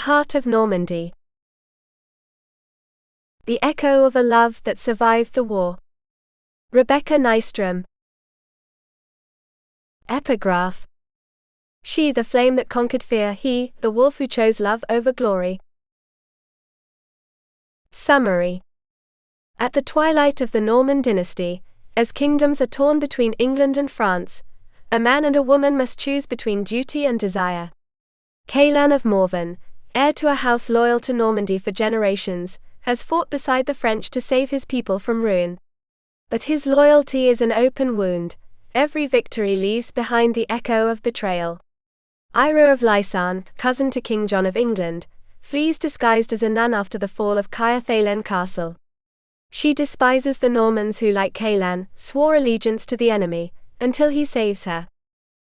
heart of Normandy. The echo of a love that survived the war. Rebecca Nystrom. Epigraph. She, the flame that conquered fear, he, the wolf who chose love over glory. Summary. At the twilight of the Norman dynasty, as kingdoms are torn between England and France, a man and a woman must choose between duty and desire. Caelan of Morven, heir to a house loyal to Normandy for generations, has fought beside the French to save his people from ruin. But his loyalty is an open wound. Every victory leaves behind the echo of betrayal. Eira of Lysarne, cousin to King John of England, flees disguised as a nun after the fall of Caer Thalen Castle. She despises the Normans who, like Caelan, swore allegiance to the enemy, until he saves her.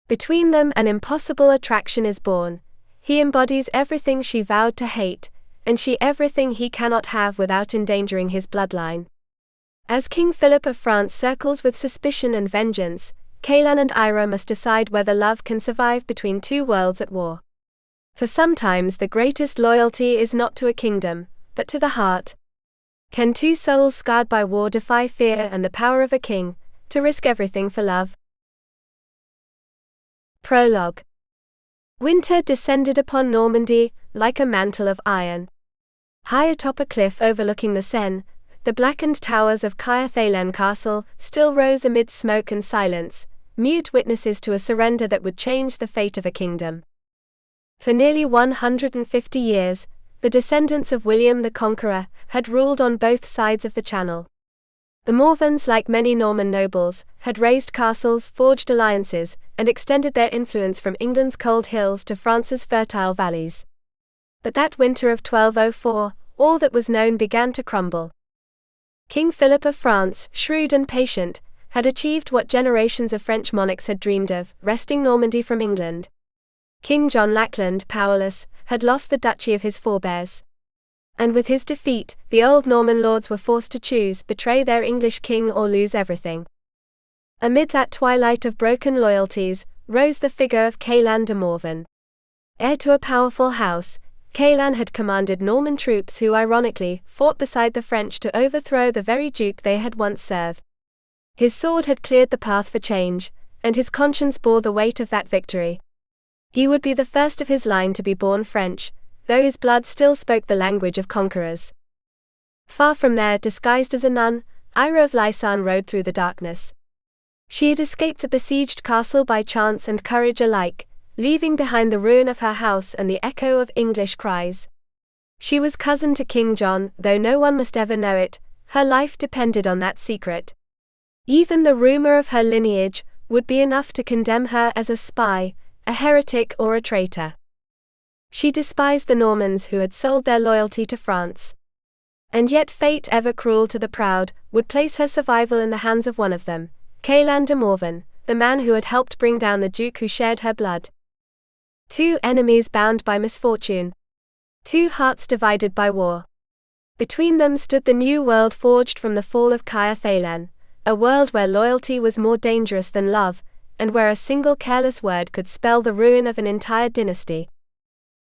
Between them an impossible attraction is born. He embodies everything she vowed to hate, and she everything he cannot have without endangering his bloodline. As King Philip of France circles with suspicion and vengeance, Caelan and Eira must decide whether love can survive between two worlds at war. For sometimes the greatest loyalty is not to a kingdom, but to the heart. Can two souls scarred by war defy fear and the power of a king, to risk everything for love? Prologue. Winter descended upon Normandy, like a mantle of iron. High atop a cliff overlooking the Seine, the blackened towers of Caer Thalen Castle still rose amid smoke and silence, mute witnesses to a surrender that would change the fate of a kingdom. For nearly 150 years, the descendants of William the Conqueror had ruled on both sides of the Channel. The Morvens, like many Norman nobles, had raised castles, forged alliances, and extended their influence from England's cold hills to France's fertile valleys. But that winter of 1204, all that was known began to crumble. King Philip of France, shrewd and patient, had achieved what generations of French monarchs had dreamed of, wresting Normandy from England. King John Lackland, powerless, had lost the duchy of his forebears. And with his defeat, the old Norman lords were forced to choose, betray their English king or lose everything. Amid that twilight of broken loyalties, rose the figure of Caelan de Morven. Heir to a powerful house, Caelan had commanded Norman troops who ironically fought beside the French to overthrow the very duke they had once served. His sword had cleared the path for change, and his conscience bore the weight of that victory. He would be the first of his line to be born French, though his blood still spoke the language of conquerors. Far from there, disguised as a nun, Eira of Lysarne rode through the darkness. She had escaped the besieged castle by chance and courage alike, leaving behind the ruin of her house and the echo of English cries. She was cousin to King John, though no one must ever know it. Her life depended on that secret. Even the rumor of her lineage would be enough to condemn her as a spy, a heretic or a traitor. She despised the Normans who had sold their loyalty to France. And yet fate, ever cruel to the proud, would place her survival in the hands of one of them, Caelan de Morven, the man who had helped bring down the duke who shared her blood. Two enemies bound by misfortune. Two hearts divided by war. Between them stood the new world forged from the fall of Caer Thalen, a world where loyalty was more dangerous than love, and where a single careless word could spell the ruin of an entire dynasty.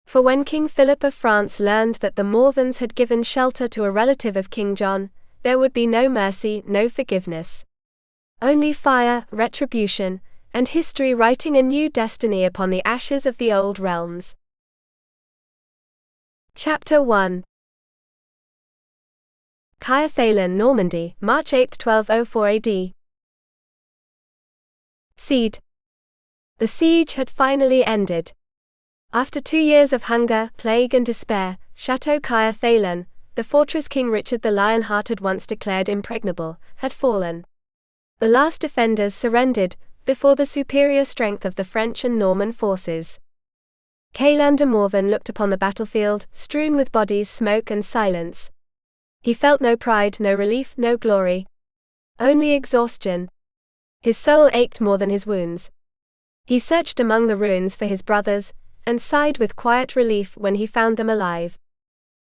For when King Philip of France learned that the Morvens had given shelter to a relative of King John, there would be no mercy, no forgiveness. Only fire, retribution, and history writing a new destiny upon the ashes of the old realms. Chapter 1. Caer Thalen, Normandy, March 8, 1204 AD. Siege. The siege had finally ended. After 2 years of hunger, plague and despair, Chateau Caer Thalen, the fortress King Richard the Lionheart had once declared impregnable, had fallen. The last defenders surrendered before the superior strength of the French and Norman forces. Caelan de Morven looked upon the battlefield, strewn with bodies, smoke and silence. He felt no pride, no relief, no glory. Only exhaustion. His soul ached more than his wounds. He searched among the ruins for his brothers, and sighed with quiet relief when he found them alive.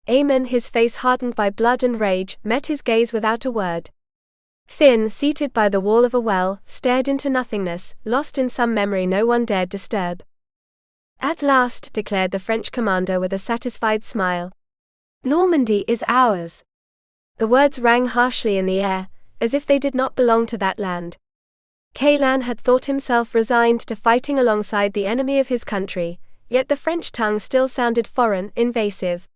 Aemon, his face hardened by blood and rage, met his gaze without a word. Finn, seated by the wall of a well, stared into nothingness, lost in some memory no one dared disturb. At last, declared the French commander with a satisfied smile. Normandy is ours. The words rang harshly in the air, as if they did not belong to that land. Caelan had thought himself resigned to fighting alongside the enemy of his country, yet the French tongue still sounded foreign, invasive.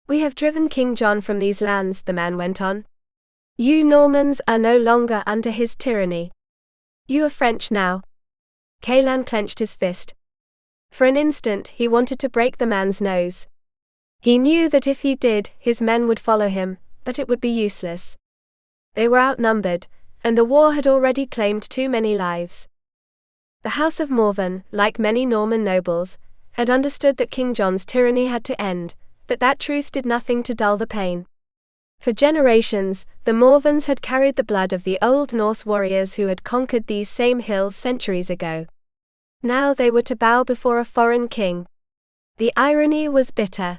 We have driven King John from these lands, the man went on. You Normans are no longer under his tyranny. You are French now. Caelan clenched his fist. For an instant he wanted to break the man's nose. He knew that if he did, his men would follow him, but it would be useless. They were outnumbered, and the war had already claimed too many lives. The House of Morven, like many Norman nobles, had understood that King John's tyranny had to end, but that truth did nothing to dull the pain. For generations, the Morvens had carried the blood of the old Norse warriors who had conquered these same hills centuries ago. Now they were to bow before a foreign king. The irony was bitter.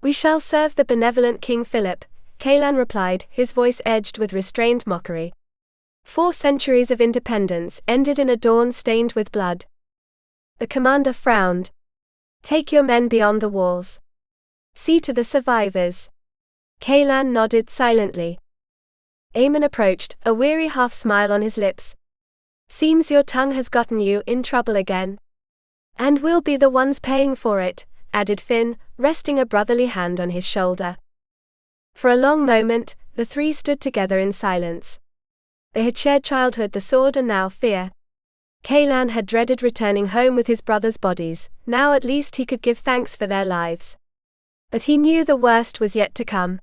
We shall serve the benevolent King Philip, Caelan replied, his voice edged with restrained mockery. 4 centuries of independence ended in a dawn stained with blood. The commander frowned. Take your men beyond the walls. See to the survivors. Caelan nodded silently. Aemon approached, a weary half-smile on his lips. Seems your tongue has gotten you in trouble again. And we'll be the ones paying for it, added Finn, resting a brotherly hand on his shoulder. For a long moment, the 3 stood together in silence. They had shared childhood, the sword, and now fear. Caelan had dreaded returning home with his brothers' bodies, now at least he could give thanks for their lives. But he knew the worst was yet to come.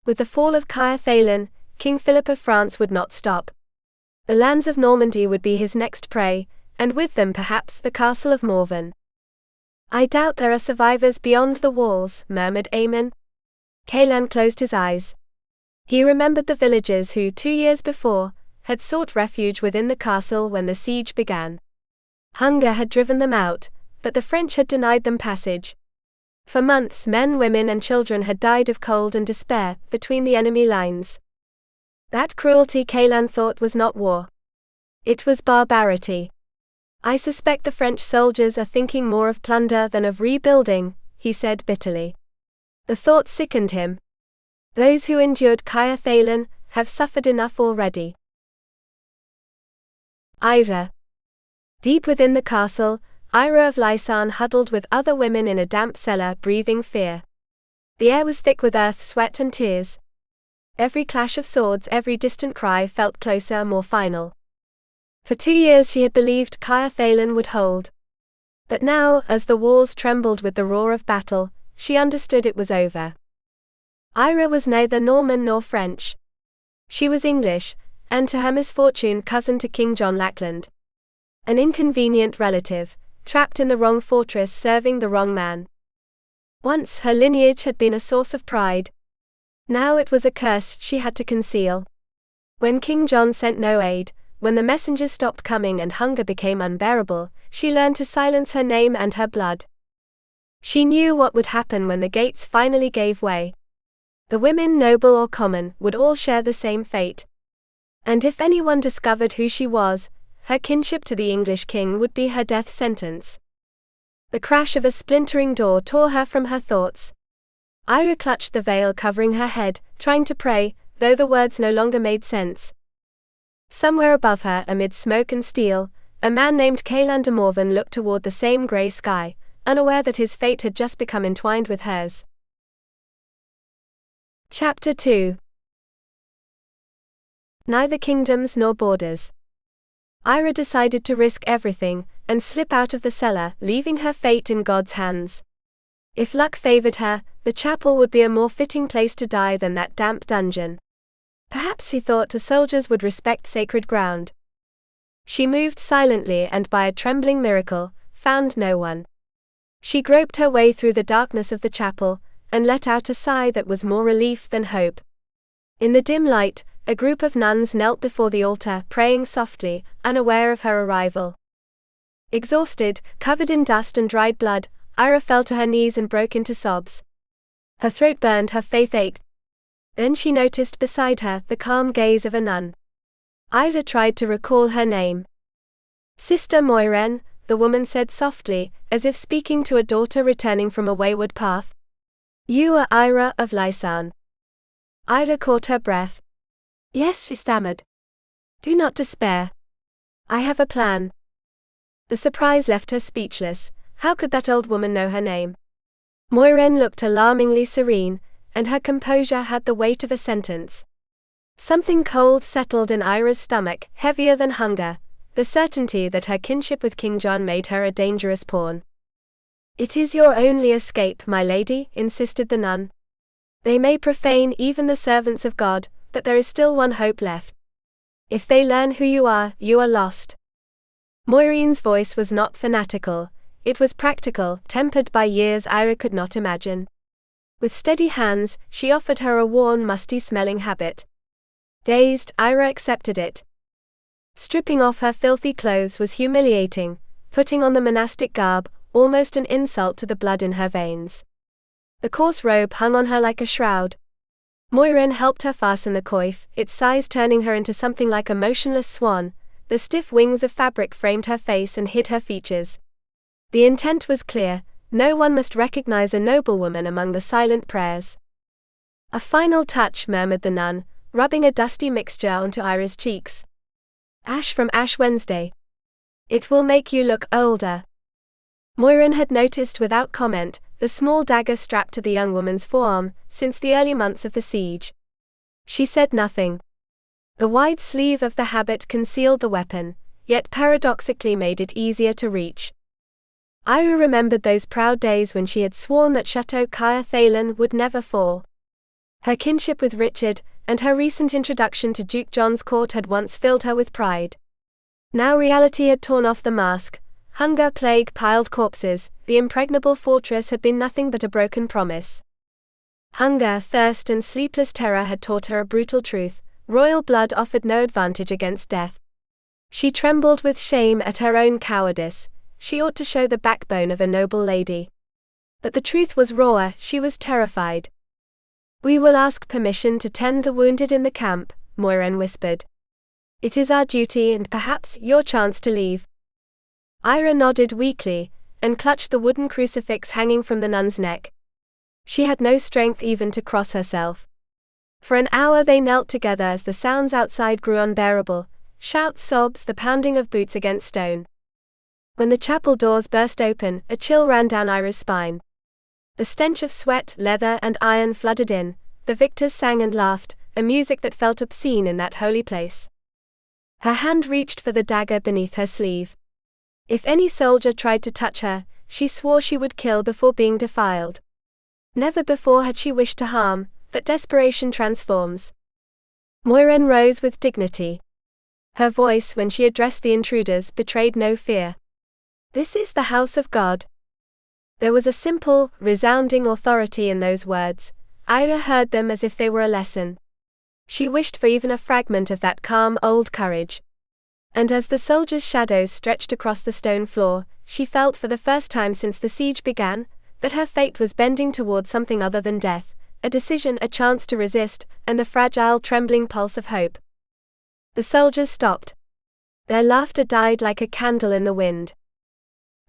With the fall of Caer Thalen, King Philip of France would not stop. The lands of Normandy would be his next prey, and with them perhaps the castle of Morven. I doubt there are survivors beyond the walls, murmured Aemon. Caelan closed his eyes. He remembered the villagers who, 2 years before, had sought refuge within the castle when the siege began. Hunger had driven them out, but the French had denied them passage. For months men, women and children had died of cold and despair, between the enemy lines. That cruelty, Caelan thought, was not war. It was barbarity. I suspect the French soldiers are thinking more of plunder than of rebuilding, he said bitterly. The thought sickened him. Those who endured Caer Thalen have suffered enough already. Eira. Deep within the castle, Eira of Lysarne huddled with other women in a damp cellar, breathing fear. The air was thick with earth, sweat and tears. Every clash of swords, every distant cry felt closer, more final. For 2 years she had believed Caer Thalen would hold. But now, as the walls trembled with the roar of battle, she understood it was over. Eira was neither Norman nor French. She was English, and to her misfortune cousin to King John Lackland. An inconvenient relative, trapped in the wrong fortress serving the wrong man. Once her lineage had been a source of pride. Now it was a curse she had to conceal. When King John sent no aid, when the messengers stopped coming and hunger became unbearable, she learned to silence her name and her blood. She knew what would happen when the gates finally gave way. The women, noble or common, would all share the same fate. And if anyone discovered who she was, her kinship to the English king would be her death sentence. The crash of a splintering door tore her from her thoughts. Eira clutched the veil covering her head, trying to pray, though the words no longer made sense. Somewhere above her, amid smoke and steel, a man named Caelan of Morven looked toward the same grey sky, unaware that his fate had just become entwined with hers. Chapter 2. Neither kingdoms nor borders. Eira decided to risk everything, and slip out of the cellar, leaving her fate in God's hands. If luck favored her, the chapel would be a more fitting place to die than that damp dungeon. Perhaps she thought the soldiers would respect sacred ground. She moved silently and by a trembling miracle, found no one. She groped her way through the darkness of the chapel, and let out a sigh that was more relief than hope. In the dim light, a group of nuns knelt before the altar, praying softly, unaware of her arrival. Exhausted, covered in dust and dried blood, Eira fell to her knees and broke into sobs. Her throat burned, her faith ached. Then she noticed beside her the calm gaze of a nun. Eira tried to recall her name. Sister Moiren, the woman said softly, as if speaking to a daughter returning from a wayward path. You are Eira of Lysarne. Eira caught her breath. Yes, she stammered. Do not despair. I have a plan. The surprise left her speechless. How could that old woman know her name? Morven looked alarmingly serene, and her composure had the weight of a sentence. Something cold settled in Eira's stomach, heavier than hunger, the certainty that her kinship with King John made her a dangerous pawn. It is your only escape, my lady, insisted the nun. They may profane even the servants of God, but there is still one hope left. If they learn who you are lost. Morven's voice was not fanatical, it was practical, tempered by years Eira could not imagine. With steady hands, she offered her a worn, musty-smelling habit. Dazed, Eira accepted it. Stripping off her filthy clothes was humiliating, putting on the monastic garb, almost an insult to the blood in her veins. The coarse robe hung on her like a shroud. Morven helped her fasten the coif, its size turning her into something like a motionless swan. The stiff wings of fabric framed her face and hid her features. The intent was clear, no one must recognize a noblewoman among the silent prayers. A final touch, murmured the nun, rubbing a dusty mixture onto Eira's cheeks. Ash from Ash Wednesday. It will make you look older. Morven had noticed without comment the small dagger strapped to the young woman's forearm since the early months of the siege. She said nothing. The wide sleeve of the habit concealed the weapon, yet paradoxically made it easier to reach. Eira remembered those proud days when she had sworn that Chateau Caer Thalen would never fall. Her kinship with Richard, and her recent introduction to Duke John's court had once filled her with pride. Now reality had torn off the mask. Hunger, plague, piled corpses, the impregnable fortress had been nothing but a broken promise. Hunger, thirst and sleepless terror had taught her a brutal truth: royal blood offered no advantage against death. She trembled with shame at her own cowardice. She ought to show the backbone of a noble lady. But the truth was rawer, she was terrified. We will ask permission to tend the wounded in the camp, Morven whispered. It is our duty and perhaps your chance to leave. Eira nodded weakly, and clutched the wooden crucifix hanging from the nun's neck. She had no strength even to cross herself. For an hour they knelt together as the sounds outside grew unbearable, shouts, sobs, the pounding of boots against stone. When the chapel doors burst open, a chill ran down Eira's spine. The stench of sweat, leather and iron flooded in. The victors sang and laughed, a music that felt obscene in that holy place. Her hand reached for the dagger beneath her sleeve. If any soldier tried to touch her, she swore she would kill before being defiled. Never before had she wished to harm, but desperation transforms. Morven rose with dignity. Her voice, when she addressed the intruders, betrayed no fear. This is the house of God. There was a simple, resounding authority in those words. Eira heard them as if they were a lesson. She wished for even a fragment of that calm old courage. And as the soldiers' shadows stretched across the stone floor, she felt for the first time since the siege began, that her fate was bending toward something other than death, a decision, a chance to resist, and the fragile, trembling pulse of hope. The soldiers stopped. Their laughter died like a candle in the wind.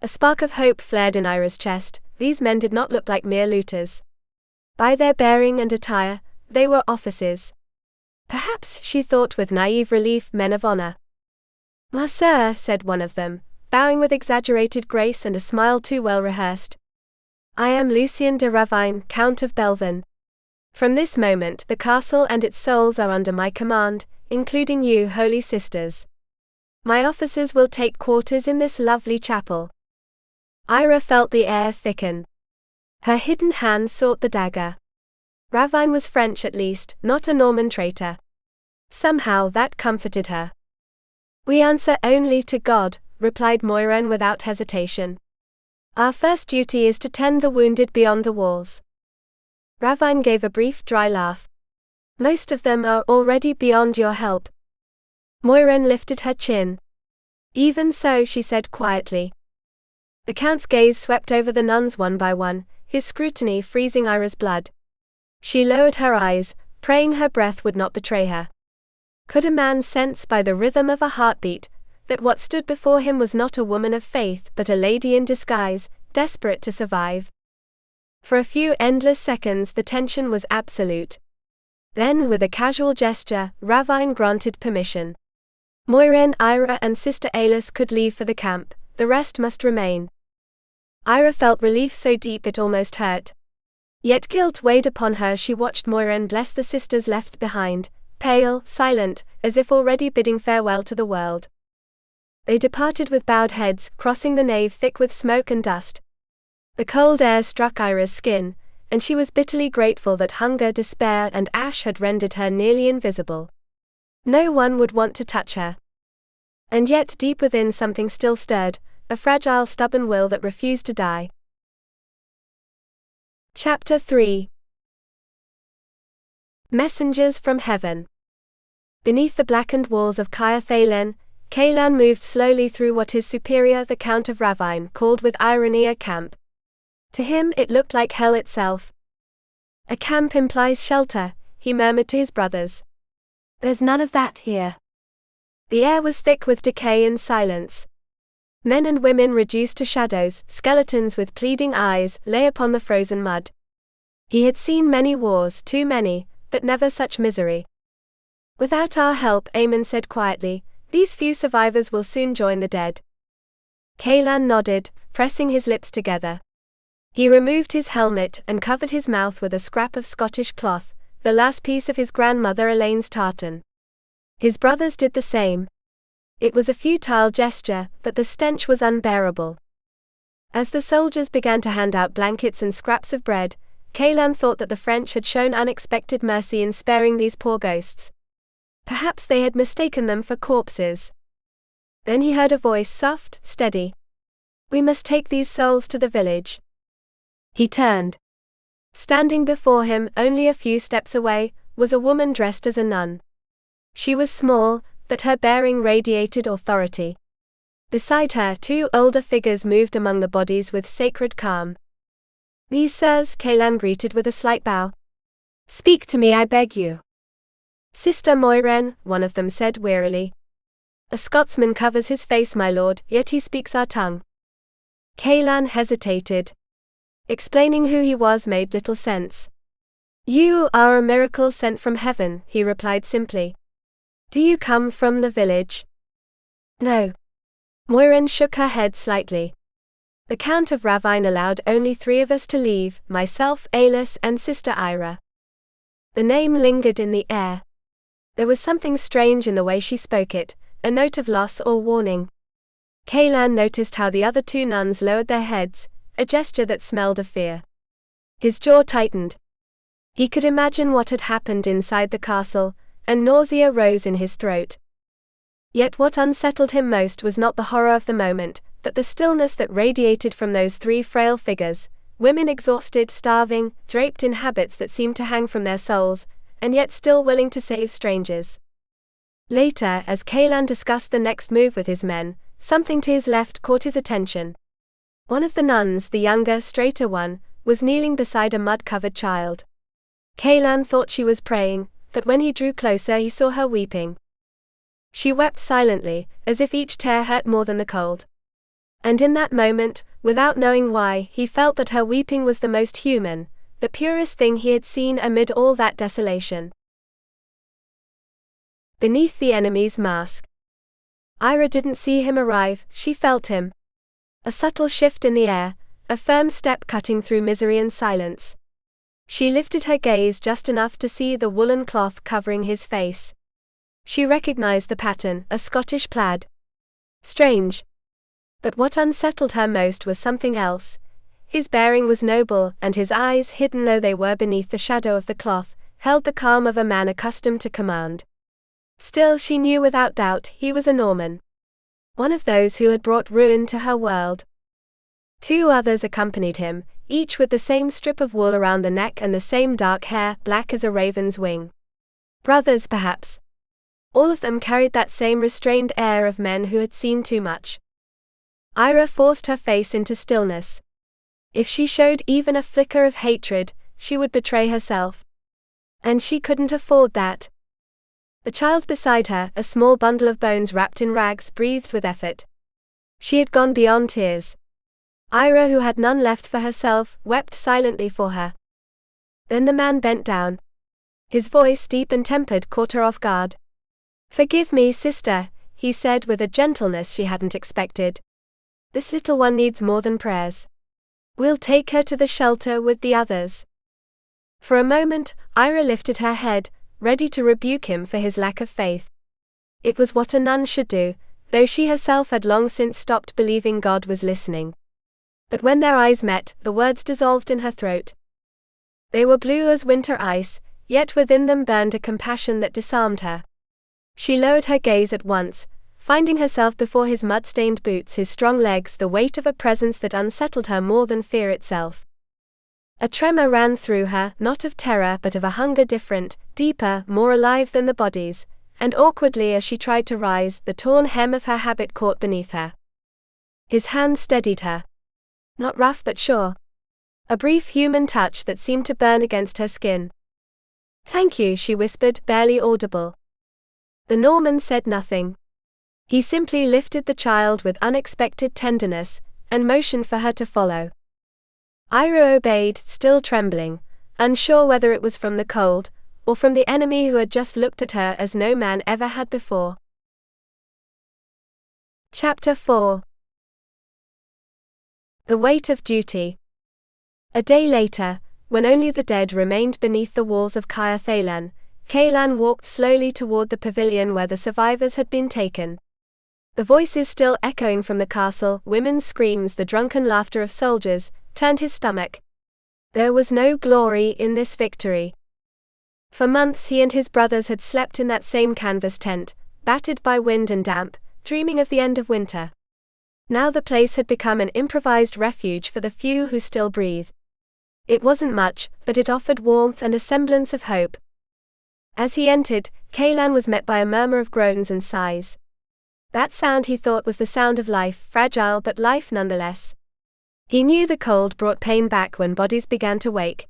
A spark of hope flared in Eira's chest. These men did not look like mere looters. By their bearing and attire, they were officers. Perhaps, she thought with naive relief, men of honor. "Ma sœur," said one of them, bowing with exaggerated grace and a smile too well rehearsed. "I am Lucien de Ravine, Count of Belvin. From this moment the castle and its souls are under my command, including you, holy sisters. My officers will take quarters in this lovely chapel." Eira felt the air thicken. Her hidden hand sought the dagger. Ravine was French at least, not a Norman traitor. Somehow that comforted her. "We answer only to God," replied Morven without hesitation. "Our first duty is to tend the wounded beyond the walls." Ravine gave a brief, dry laugh. "Most of them are already beyond your help." Morven lifted her chin. "Even so," she said quietly. The Count's gaze swept over the nuns one by one, his scrutiny freezing Eira's blood. She lowered her eyes, praying her breath would not betray her. Could a man sense by the rhythm of a heartbeat that what stood before him was not a woman of faith but a lady in disguise, desperate to survive. For a few endless seconds the tension was absolute. Then, with a casual gesture, Ravine granted permission. Morven, Eira and Sister Alis could leave for the camp, the rest must remain. Eira felt relief so deep it almost hurt. Yet guilt weighed upon her. She watched Morven bless the sisters left behind, pale, silent, as if already bidding farewell to the world. They departed with bowed heads, crossing the nave thick with smoke and dust. The cold air struck Eira's skin, and she was bitterly grateful that hunger, despair, and ash had rendered her nearly invisible. No one would want to touch her. And yet deep within something still stirred, a fragile, stubborn will that refused to die. Chapter 3. Messengers from Heaven. Beneath the blackened walls of Caer Thalen, Caelan moved slowly through what his superior, the Count of Ravine, called with irony a camp. To him it looked like hell itself. A camp implies shelter, he murmured to his brothers. There's none of that here. The air was thick with decay and silence. Men and women reduced to shadows, skeletons with pleading eyes, lay upon the frozen mud. He had seen many wars, too many, but never such misery. Without our help, Aemon said quietly, these few survivors will soon join the dead. Caelan nodded, pressing his lips together. He removed his helmet and covered his mouth with a scrap of Scottish cloth, the last piece of his grandmother Elaine's tartan. His brothers did the same. It was a futile gesture, but the stench was unbearable. As the soldiers began to hand out blankets and scraps of bread, Caelan thought that the French had shown unexpected mercy in sparing these poor ghosts. Perhaps they had mistaken them for corpses. Then he heard a voice, soft, steady. We must take these souls to the village. He turned. Standing before him, only a few steps away, was a woman dressed as a nun. She was small, but her bearing radiated authority. Beside her, two older figures moved among the bodies with sacred calm. These sirs, Caelan greeted with a slight bow. Speak to me, I beg you. Sister Morven, one of them said wearily. A Scotsman covers his face, my lord, yet he speaks our tongue. Caelan hesitated. Explaining who he was made little sense. You are a miracle sent from heaven, he replied simply. Do you come from the village? No. Morven shook her head slightly. The Count of Ravine allowed only 3 of us to leave, myself, Alis, and Sister Eira. The name lingered in the air. There was something strange in the way she spoke it, a note of loss or warning. Caelan noticed how the other 2 nuns lowered their heads, a gesture that smelled of fear. His jaw tightened. He could imagine what had happened inside the castle, and nausea rose in his throat. Yet what unsettled him most was not the horror of the moment, but the stillness that radiated from those 3 frail figures, women exhausted, starving, draped in habits that seemed to hang from their souls, and yet still willing to save strangers. Later, as Caelan discussed the next move with his men, something to his left caught his attention. One of the nuns, the younger, straighter one, was kneeling beside a mud-covered child. Caelan thought she was praying, but when he drew closer he saw her weeping. She wept silently, as if each tear hurt more than the cold. And in that moment, without knowing why, he felt that her weeping was the most human, the purest thing he had seen amid all that desolation. Beneath the enemy's mask. Eira didn't see him arrive, she felt him. A subtle shift in the air, a firm step cutting through misery and silence. She lifted her gaze just enough to see the woolen cloth covering his face. She recognized the pattern, a Scottish plaid. Strange. But what unsettled her most was something else. His bearing was noble, and his eyes, hidden though they were beneath the shadow of the cloth, held the calm of a man accustomed to command. Still, she knew without doubt, he was a Norman. One of those who had brought ruin to her world. 2 others accompanied him, each with the same strip of wool around the neck and the same dark hair, black as a raven's wing. Brothers, perhaps. All of them carried that same restrained air of men who had seen too much. Eira forced her face into stillness. If she showed even a flicker of hatred, she would betray herself. And she couldn't afford that. The child beside her, a small bundle of bones wrapped in rags, breathed with effort. She had gone beyond tears. Eira, who had none left for herself, wept silently for her. Then the man bent down. His voice, deep and tempered, caught her off guard. "Forgive me, sister," he said with a gentleness she hadn't expected. "This little one needs more than prayers. We'll take her to the shelter with the others." For a moment, Eira lifted her head, ready to rebuke him for his lack of faith. It was what a nun should do, though she herself had long since stopped believing God was listening. But when their eyes met, the words dissolved in her throat. They were blue as winter ice, yet within them burned a compassion that disarmed her. She lowered her gaze at once, finding herself before his mud-stained boots, his strong legs, the weight of a presence that unsettled her more than fear itself. A tremor ran through her, not of terror but of a hunger different, deeper, more alive than the body's, and awkwardly as she tried to rise, the torn hem of her habit caught beneath her. His hand steadied her. Not rough but sure. A brief human touch that seemed to burn against her skin. "Thank you," she whispered, barely audible. The Norman said nothing. He simply lifted the child with unexpected tenderness, and motioned for her to follow. Eira obeyed, still trembling, unsure whether it was from the cold, or from the enemy who had just looked at her as no man ever had before. Chapter 4. The weight of duty. A day later, when only the dead remained beneath the walls of Caer Thalen, Caelan walked slowly toward the pavilion where the survivors had been taken. The voices still echoing from the castle, women's screams, the drunken laughter of soldiers, turned his stomach. There was no glory in this victory. For months he and his brothers had slept in that same canvas tent, battered by wind and damp, dreaming of the end of winter. Now the place had become an improvised refuge for the few who still breathe. It wasn't much, but it offered warmth and a semblance of hope. As he entered, Caelan was met by a murmur of groans and sighs. That sound he thought was the sound of life, fragile but life nonetheless. He knew the cold brought pain back when bodies began to wake.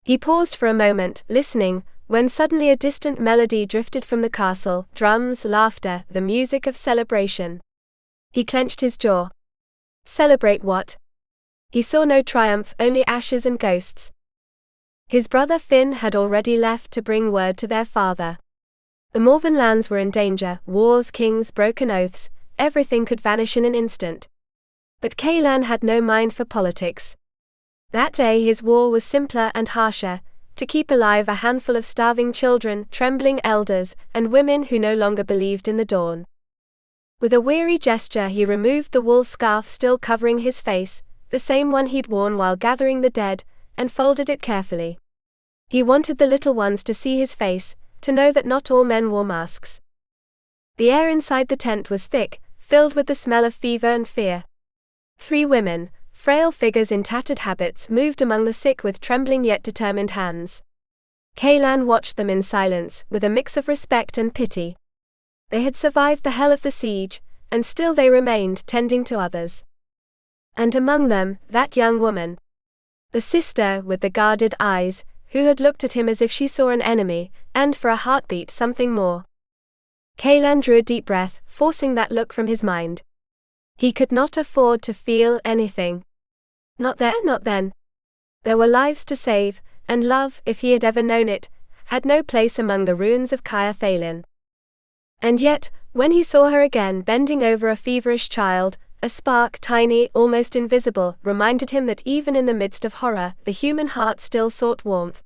He paused for a moment, listening, when suddenly a distant melody drifted from the castle, drums, laughter, the music of celebration. He clenched his jaw. Celebrate what? He saw no triumph, only ashes and ghosts. His brother Finn had already left to bring word to their father. The Morven lands were in danger, wars, kings, broken oaths, everything could vanish in an instant. But Caelan had no mind for politics. That day his war was simpler and harsher, to keep alive a handful of starving children, trembling elders, and women who no longer believed in the dawn. With a weary gesture he removed the wool scarf still covering his face, the same one he'd worn while gathering the dead, and folded it carefully. He wanted the little ones to see his face, to know that not all men wore masks. The air inside the tent was thick, filled with the smell of fever and fear. 3 women, frail figures in tattered habits, moved among the sick with trembling yet determined hands. Caelan watched them in silence, with a mix of respect and pity. They had survived the hell of the siege, and still they remained, tending to others. And among them, that young woman. The sister, with the guarded eyes, who had looked at him as if she saw an enemy, and for a heartbeat something more. Caelan drew a deep breath, forcing that look from his mind. He could not afford to feel anything. Not there, not then. There were lives to save, and love, if he had ever known it, had no place among the ruins of Caer Thalen. And yet, when he saw her again bending over a feverish child, a spark, tiny, almost invisible, reminded him that even in the midst of horror, the human heart still sought warmth.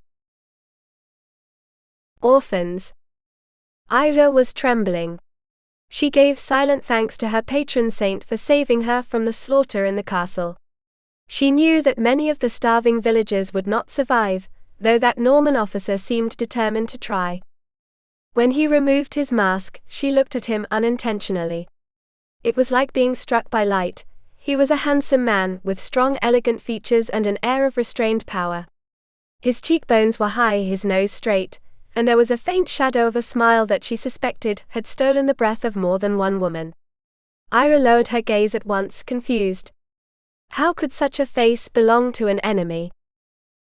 Orphans. Eira was trembling. She gave silent thanks to her patron saint for saving her from the slaughter in the castle. She knew that many of the starving villagers would not survive, though that Norman officer seemed determined to try. When he removed his mask, she looked at him unintentionally. It was like being struck by light. He was a handsome man, with strong, elegant features and an air of restrained power. His cheekbones were high, his nose straight, and there was a faint shadow of a smile that she suspected had stolen the breath of more than one woman. Eira lowered her gaze at once, confused. How could such a face belong to an enemy?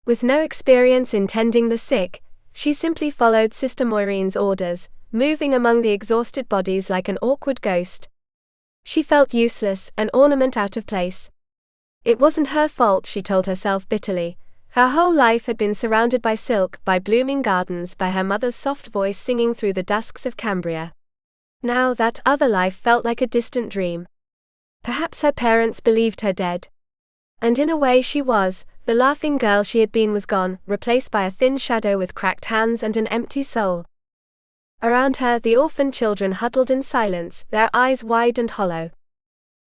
With no experience in tending the sick, she simply followed Sister Moirine's orders, moving among the exhausted bodies like an awkward ghost. She felt useless, an ornament out of place. It wasn't her fault, she told herself bitterly. Her whole life had been surrounded by silk, by blooming gardens, by her mother's soft voice singing through the dusks of Cambria. Now that other life felt like a distant dream. Perhaps her parents believed her dead. And in a way she was. The laughing girl she had been was gone, replaced by a thin shadow with cracked hands and an empty soul. Around her, the orphan children huddled in silence, their eyes wide and hollow.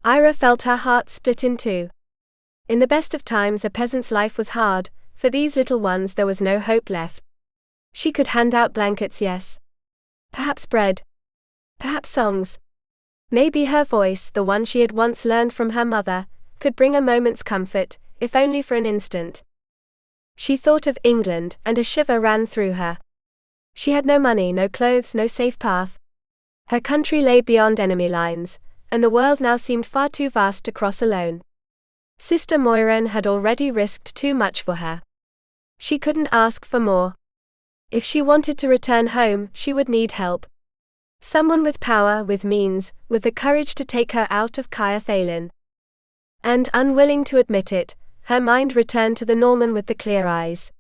Eira felt her heart split in two. In the best of times, a peasant's life was hard. For these little ones there was no hope left. She could hand out blankets, yes. Perhaps bread. Perhaps songs. Maybe her voice, the one she had once learned from her mother, could bring a moment's comfort, if only for an instant. She thought of England, and a shiver ran through her. She had no money, no clothes, no safe path. Her country lay beyond enemy lines, and the world now seemed far too vast to cross alone. Sister Moiren had already risked too much for her. She couldn't ask for more. If she wanted to return home, she would need help. Someone with power, with means, with the courage to take her out of Caer Thalen. And, unwilling to admit it, her mind returned to the Norman with the clear eyes.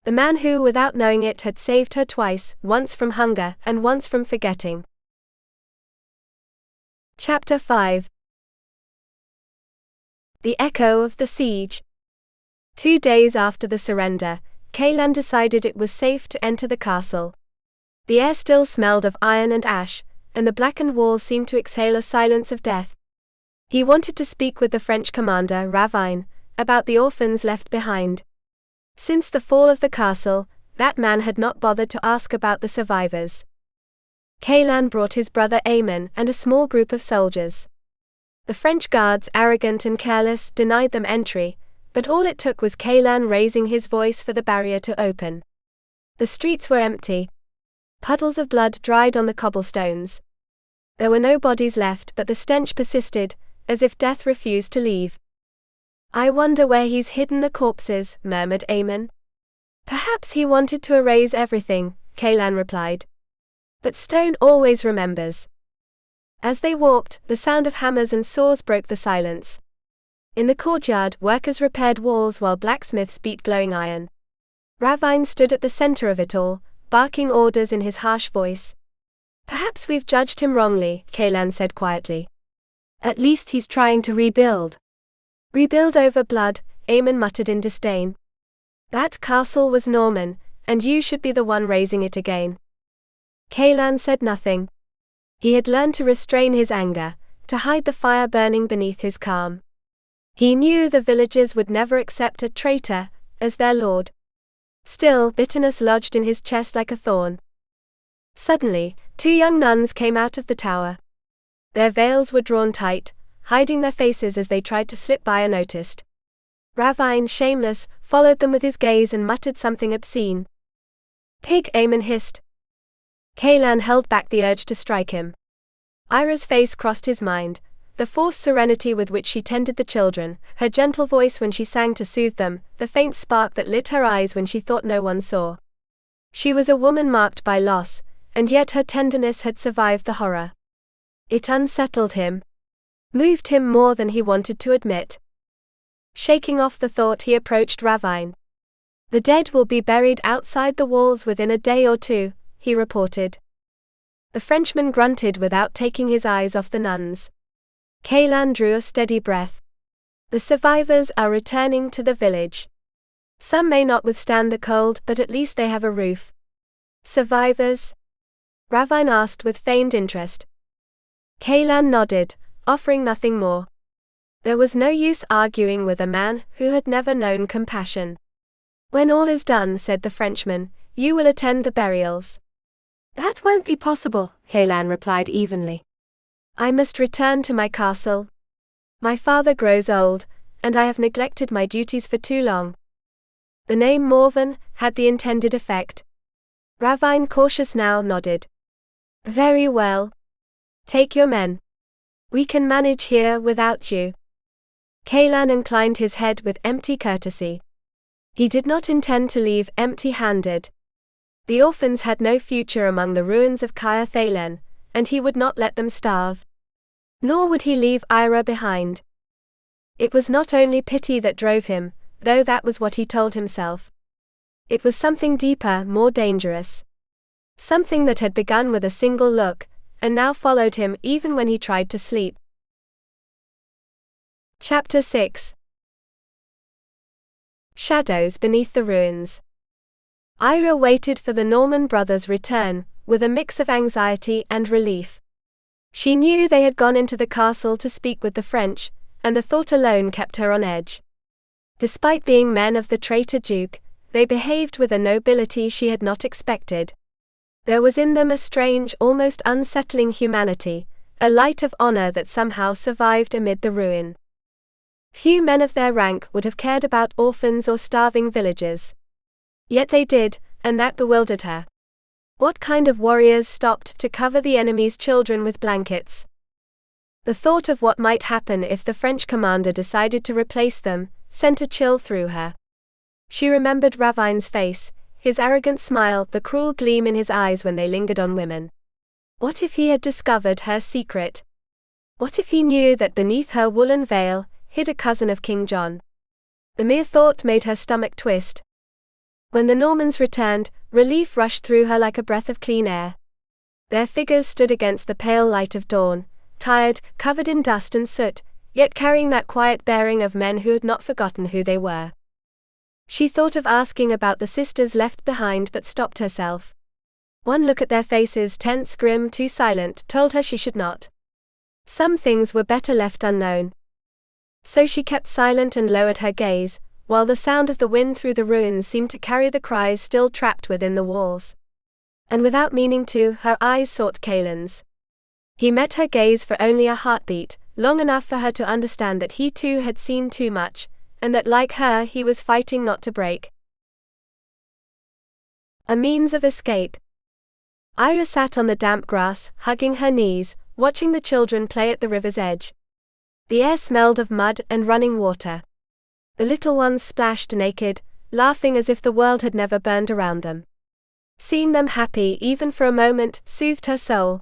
The man who, without knowing it, had saved her twice, once from hunger, and once from forgetting. Chapter 5. The echo of the siege. 2 days after the surrender, Caelan decided it was safe to enter the castle. The air still smelled of iron and ash, and the blackened walls seemed to exhale a silence of death. He wanted to speak with the French commander, Ravine, about the orphans left behind. Since the fall of the castle, that man had not bothered to ask about the survivors. Caelan brought his brother Aemon and a small group of soldiers. The French guards, arrogant and careless, denied them entry, but all it took was Caelan raising his voice for the barrier to open. The streets were empty. Puddles of blood dried on the cobblestones. There were no bodies left, but the stench persisted, as if death refused to leave. "I wonder where he's hidden the corpses," murmured Aemon. "Perhaps he wanted to erase everything," Caelan replied. "But stone always remembers." As they walked, the sound of hammers and saws broke the silence. In the courtyard, workers repaired walls while blacksmiths beat glowing iron. Ravine stood at the center of it all, barking orders in his harsh voice. "Perhaps we've judged him wrongly," Caelan said quietly. "At least he's trying to rebuild." "Rebuild over blood," Aemon muttered in disdain. "That castle was Norman, and you should be the one raising it again." Caelan said nothing. He had learned to restrain his anger, to hide the fire burning beneath his calm. He knew the villagers would never accept a traitor as their lord. Still, bitterness lodged in his chest like a thorn. Suddenly, 2 young nuns came out of the tower. Their veils were drawn tight, hiding their faces as they tried to slip by unnoticed. Ravine, shameless, followed them with his gaze and muttered something obscene. "Pig," Aemon hissed. Caelan held back the urge to strike him. Eira's face crossed his mind, the forced serenity with which she tended the children, her gentle voice when she sang to soothe them, the faint spark that lit her eyes when she thought no one saw. She was a woman marked by loss, and yet her tenderness had survived the horror. It unsettled him. Moved him more than he wanted to admit. Shaking off the thought, he approached Ravine. "The dead will be buried outside the walls within a day or 2, he reported. The Frenchman grunted without taking his eyes off the nuns. Caelan drew a steady breath. The survivors are returning to the village. Some may not withstand the cold, but at least they have a roof. Survivors? Ravine asked with feigned interest. Caelan nodded, offering nothing more. There was no use arguing with a man who had never known compassion. "When all is done," said the Frenchman, "you will attend the burials." "That won't be possible," Caelan replied evenly. "I must return to my castle. My father grows old, and I have neglected my duties for too long." The name Morven had the intended effect. Ravine, cautious now, nodded. "Very well. Take your men. We can manage here without you." Caelan inclined his head with empty courtesy. He did not intend to leave empty-handed. The orphans had no future among the ruins of Caer Thalen, and he would not let them starve. Nor would he leave Eira behind. It was not only pity that drove him, though that was what he told himself. It was something deeper, more dangerous. Something that had begun with a single look, and now followed him even when he tried to sleep. Chapter 6. Shadows beneath the ruins. Eira waited for the Norman brothers' return, with a mix of anxiety and relief. She knew they had gone into the castle to speak with the French, and the thought alone kept her on edge. Despite being men of the traitor Duke, they behaved with a nobility she had not expected. There was in them a strange, almost unsettling humanity, a light of honor that somehow survived amid the ruin. Few men of their rank would have cared about orphans or starving villagers. Yet they did, and that bewildered her. What kind of warriors stopped to cover the enemy's children with blankets? The thought of what might happen if the French commander decided to replace them sent a chill through her. She remembered Ravine's face, his arrogant smile, the cruel gleam in his eyes when they lingered on women. What if he had discovered her secret? What if he knew that beneath her woolen veil hid a cousin of King John? The mere thought made her stomach twist. When the Normans returned, relief rushed through her like a breath of clean air. Their figures stood against the pale light of dawn, tired, covered in dust and soot, yet carrying that quiet bearing of men who had not forgotten who they were. She thought of asking about the sisters left behind but stopped herself. One look at their faces, tense, grim, too silent, told her she should not. Some things were better left unknown. So she kept silent and lowered her gaze, while the sound of the wind through the ruins seemed to carry the cries still trapped within the walls. And without meaning to, her eyes sought Caelan's. He met her gaze for only a heartbeat, long enough for her to understand that he too had seen too much, and that like her he was fighting not to break. A means of escape. Eira sat on the damp grass, hugging her knees, watching the children play at the river's edge. The air smelled of mud and running water. The little ones splashed naked, laughing as if the world had never burned around them. Seeing them happy even for a moment soothed her soul.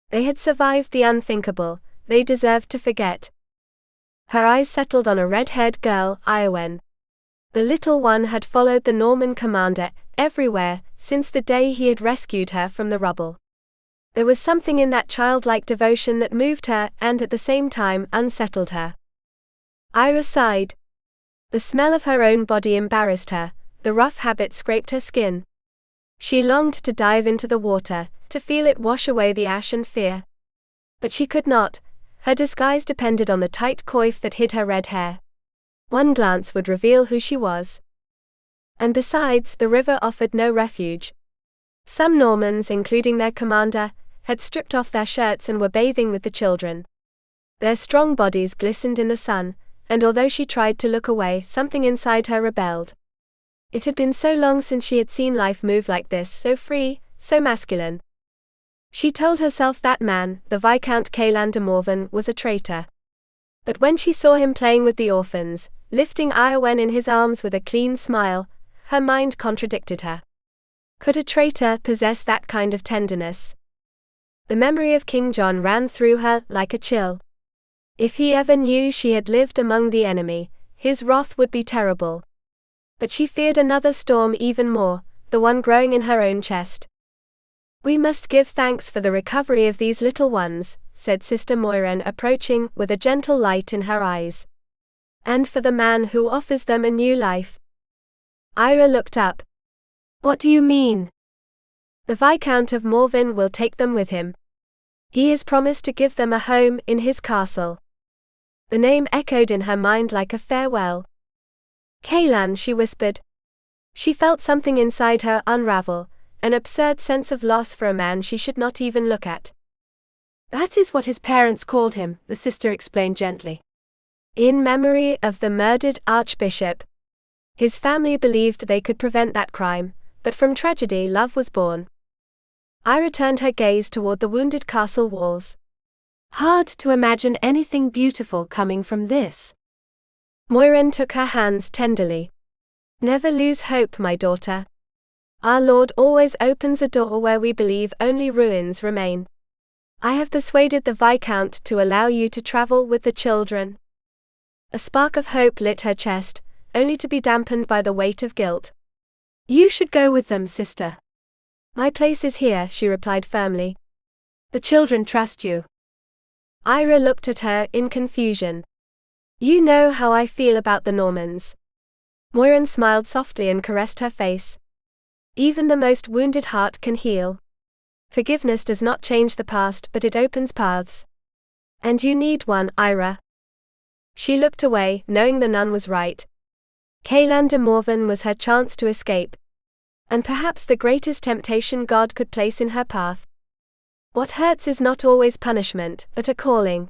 They had survived the unthinkable, they deserved to forget. Her eyes settled on a red-haired girl, Eowyn. The little one had followed the Norman commander everywhere since the day he had rescued her from the rubble. There was something in that childlike devotion that moved her and at the same time unsettled her. Eira sighed. The smell of her own body embarrassed her, the rough habit scraped her skin. She longed to dive into the water, to feel it wash away the ash and fear. But she could not. Her disguise depended on the tight coif that hid her red hair. One glance would reveal who she was. And besides, the river offered no refuge. Some Normans, including their commander, had stripped off their shirts and were bathing with the children. Their strong bodies glistened in the sun, and although she tried to look away, something inside her rebelled. It had been so long since she had seen life move like this, so free, so masculine. She told herself that man, the Viscount Caelan de Morven, was a traitor. But when she saw him playing with the orphans, lifting Eowyn in his arms with a clean smile, her mind contradicted her. Could a traitor possess that kind of tenderness? The memory of King John ran through her like a chill. If he ever knew she had lived among the enemy, his wrath would be terrible. But she feared another storm even more, the one growing in her own chest. "We must give thanks for the recovery of these little ones," said Sister Moiren, approaching, with a gentle light in her eyes. "And for the man who offers them a new life." Eira looked up. "What do you mean?" "The Viscount of Morven will take them with him. He has promised to give them a home in his castle." The name echoed in her mind like a farewell. "Caelan," she whispered. She felt something inside her unravel, an absurd sense of loss for a man she should not even look at. "That is what his parents called him," the sister explained gently. "In memory of the murdered archbishop. His family believed they could prevent that crime, but from tragedy love was born." Eira turned her gaze toward the wounded castle walls. "Hard to imagine anything beautiful coming from this." Moiren took her hands tenderly. "Never lose hope, my daughter. Our Lord always opens a door where we believe only ruins remain. I have persuaded the Viscount to allow you to travel with the children." A spark of hope lit her chest, only to be dampened by the weight of guilt. "You should go with them, sister." "My place is here," she replied firmly. "The children trust you." Eira looked at her in confusion. "You know how I feel about the Normans." Morven smiled softly and caressed her face. "Even the most wounded heart can heal. Forgiveness does not change the past, but it opens paths. And you need one, Eira." She looked away, knowing the nun was right. Caelan de Morven was her chance to escape. And perhaps the greatest temptation God could place in her path. What hurts is not always punishment, but a calling.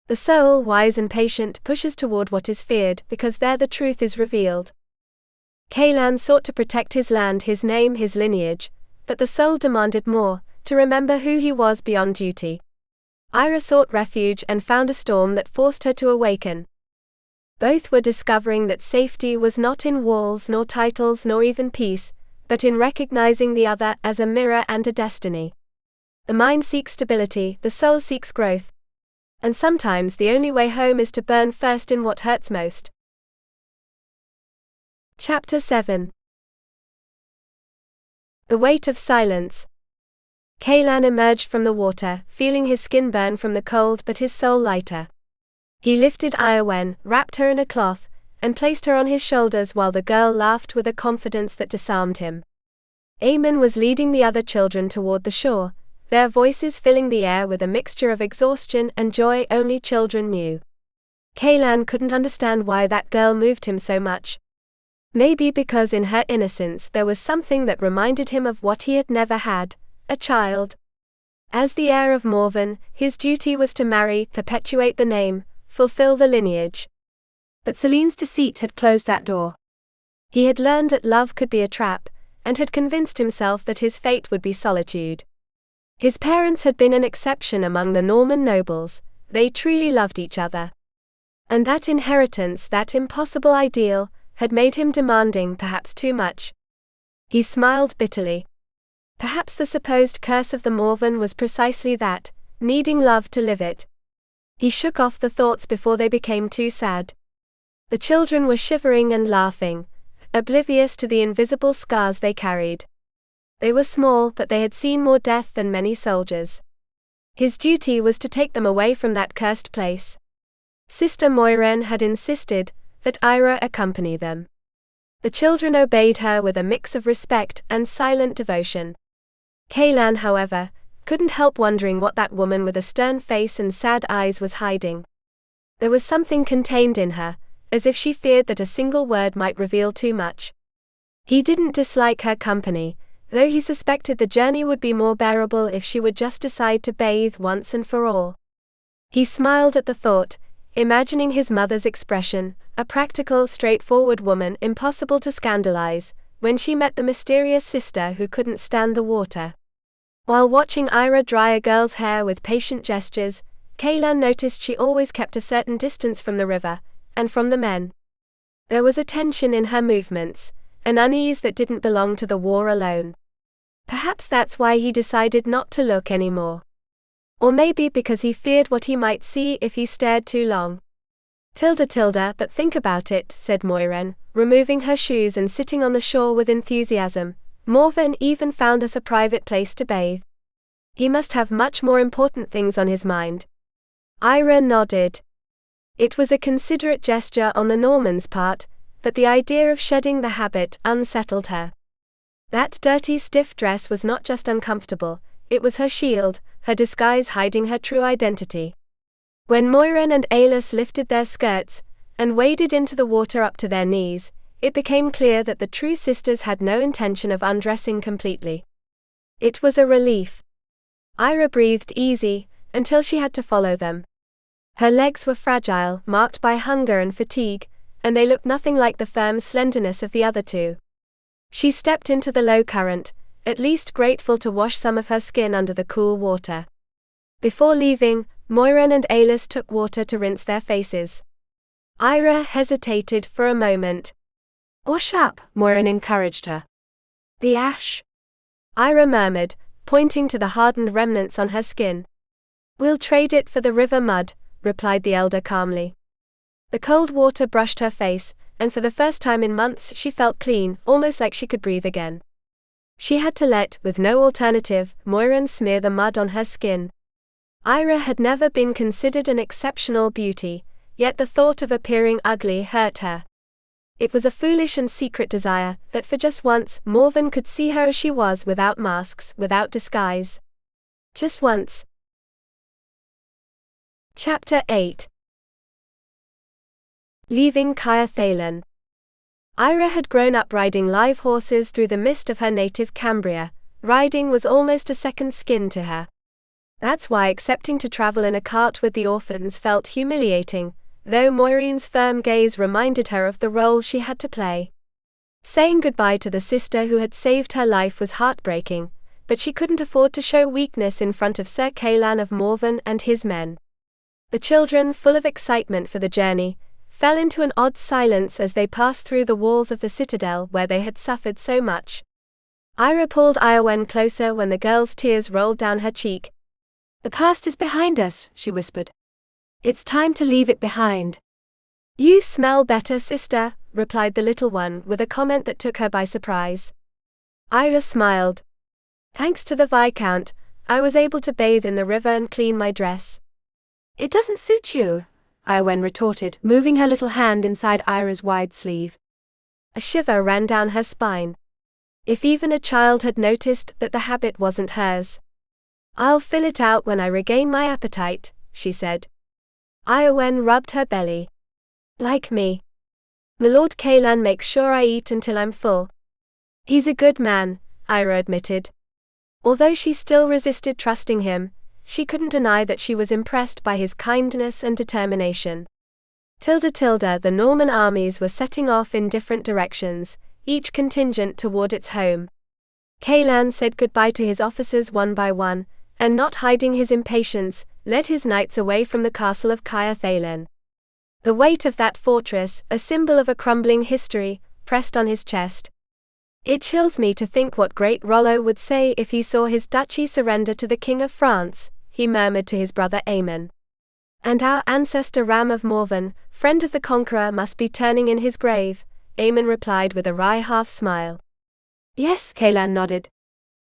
The soul, wise and patient, pushes toward what is feared, because there the truth is revealed. Caelan sought to protect his land, his name, his lineage, but the soul demanded more, to remember who he was beyond duty. Eira sought refuge and found a storm that forced her to awaken. Both were discovering that safety was not in walls nor titles nor even peace, but in recognizing the other as a mirror and a destiny. The mind seeks stability, the soul seeks growth. And sometimes the only way home is to burn first in what hurts most. Chapter 7. The weight of silence. Caelan emerged from the water, feeling his skin burn from the cold but his soul lighter. He lifted Eira, wrapped her in a cloth, and placed her on his shoulders while the girl laughed with a confidence that disarmed him. Aemon was leading the other children toward the shore, their voices filling the air with a mixture of exhaustion and joy only children knew. Caelan couldn't understand why that girl moved him so much. Maybe because in her innocence there was something that reminded him of what he had never had, a child. As the heir of Morven, his duty was to marry, perpetuate the name, fulfill the lineage. But Celine's deceit had closed that door. He had learned that love could be a trap, and had convinced himself that his fate would be solitude. His parents had been an exception among the Norman nobles, they truly loved each other. And that inheritance, that impossible ideal, had made him demanding, perhaps too much. He smiled bitterly. Perhaps the supposed curse of the Morven was precisely that, needing love to live it. He shook off the thoughts before they became too sad. The children were shivering and laughing, oblivious to the invisible scars they carried. They were small, but they had seen more death than many soldiers. His duty was to take them away from that cursed place. Sister Morven had insisted that Eira accompany them. The children obeyed her with a mix of respect and silent devotion. Caelan, however, couldn't help wondering what that woman with a stern face and sad eyes was hiding. There was something contained in her, as if she feared that a single word might reveal too much. He didn't dislike her company, though he suspected the journey would be more bearable if she would just decide to bathe once and for all. He smiled at the thought, imagining his mother's expression, a practical, straightforward woman impossible to scandalize, when she met the mysterious sister who couldn't stand the water. While watching Eira dry a girl's hair with patient gestures, Caelan noticed she always kept a certain distance from the river, and from the men. There was a tension in her movements, an unease that didn't belong to the war alone. Perhaps that's why he decided not to look anymore. Or maybe because he feared what he might see if he stared too long. Tilda, but think about it, said Morven, removing her shoes and sitting on the shore with enthusiasm. Morven even found us a private place to bathe. He must have much more important things on his mind. Eira nodded. It was a considerate gesture on the Norman's part, but the idea of shedding the habit unsettled her. That dirty, stiff dress was not just uncomfortable, it was her shield, her disguise hiding her true identity. When Morven and Eilus lifted their skirts, and waded into the water up to their knees, it became clear that the true sisters had no intention of undressing completely. It was a relief. Eira breathed easy, until she had to follow them. Her legs were fragile, marked by hunger and fatigue, and they looked nothing like the firm slenderness of the other two. She stepped into the low current, at least grateful to wash some of her skin under the cool water. Before leaving, Morven and Eilus took water to rinse their faces. Eira hesitated for a moment. Wash up, Morven encouraged her. The ash? Eira murmured, pointing to the hardened remnants on her skin. We'll trade it for the river mud, replied the elder calmly. The cold water brushed her face, and for the first time in months she felt clean, almost like she could breathe again. She had to let, with no alternative, Morven smear the mud on her skin. Eira had never been considered an exceptional beauty, yet the thought of appearing ugly hurt her. It was a foolish and secret desire, that for just once, Morven could see her as she was, without masks, without disguise. Just once. Chapter 8. Leaving Caer Thalen. Eira had grown up riding live horses through the mist of her native Cambria. Riding was almost a second skin to her. That's why accepting to travel in a cart with the orphans felt humiliating, though Morven's firm gaze reminded her of the role she had to play. Saying goodbye to the sister who had saved her life was heartbreaking, but she couldn't afford to show weakness in front of Sir Caelan of Morven and his men. The children, full of excitement for the journey, fell into an odd silence as they passed through the walls of the citadel where they had suffered so much. Eira pulled Eowyn closer when the girl's tears rolled down her cheek. The past is behind us, she whispered. It's time to leave it behind. You smell better, sister, replied the little one with a comment that took her by surprise. Eira smiled. Thanks to the Viscount, I was able to bathe in the river and clean my dress. It doesn't suit you, Eowyn retorted, moving her little hand inside Eira's wide sleeve. A shiver ran down her spine. If even a child had noticed that the habit wasn't hers. I'll fill it out when I regain my appetite, she said. Eowyn rubbed her belly. Like me. My Lord Caelan makes sure I eat until I'm full. He's a good man, Eira admitted. Although she still resisted trusting him, she couldn't deny that she was impressed by his kindness and determination. Tilda, the Norman armies were setting off in different directions, each contingent toward its home. Caelan said goodbye to his officers one by one, and not hiding his impatience, led his knights away from the castle of Caer Thalen. The weight of that fortress, a symbol of a crumbling history, pressed on his chest. It chills me to think what great Rollo would say if he saw his duchy surrender to the King of France, he murmured to his brother Aemon. And our ancestor Ram of Morven, friend of the conqueror, must be turning in his grave, Aemon replied with a wry half-smile. Yes, Caelan nodded.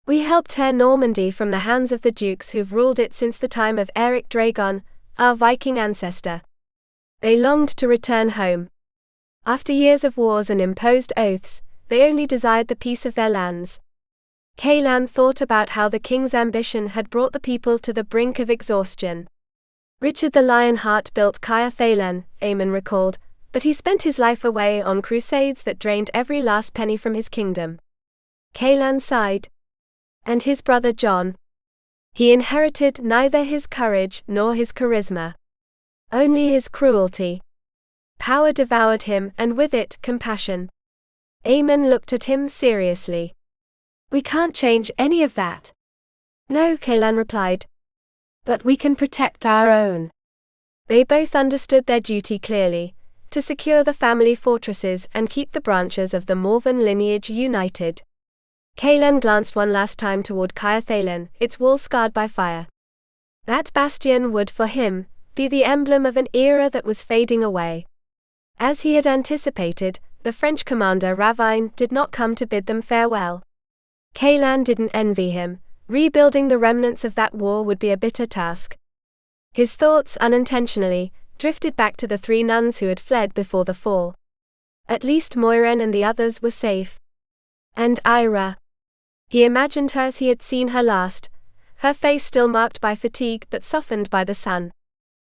We helped tear Normandy from the hands of the dukes who've ruled it since the time of Eric Dragon, our Viking ancestor. They longed to return home. After years of wars and imposed oaths, they only desired the peace of their lands. Caelan thought about how the king's ambition had brought the people to the brink of exhaustion. Richard the Lionheart built Caer Thalen, Aemon recalled, but he spent his life away on crusades that drained every last penny from his kingdom. Caelan sighed. And his brother John? He inherited neither his courage nor his charisma. Only his cruelty. Power devoured him, and with it, compassion. Aemon looked at him seriously. We can't change any of that. No, Caelan replied. But we can protect our own. They both understood their duty clearly, to secure the family fortresses and keep the branches of the Morven lineage united. Caelan glanced one last time toward Caer Thalen, its walls scarred by fire. That bastion would, for him, be the emblem of an era that was fading away. As he had anticipated, the French commander Ravine did not come to bid them farewell. Caelan didn't envy him. Rebuilding the remnants of that war would be a bitter task. His thoughts, unintentionally, drifted back to the 3 nuns who had fled before the fall. At least Morven and the others were safe. And Eira. He imagined her as he had seen her last, her face still marked by fatigue but softened by the sun.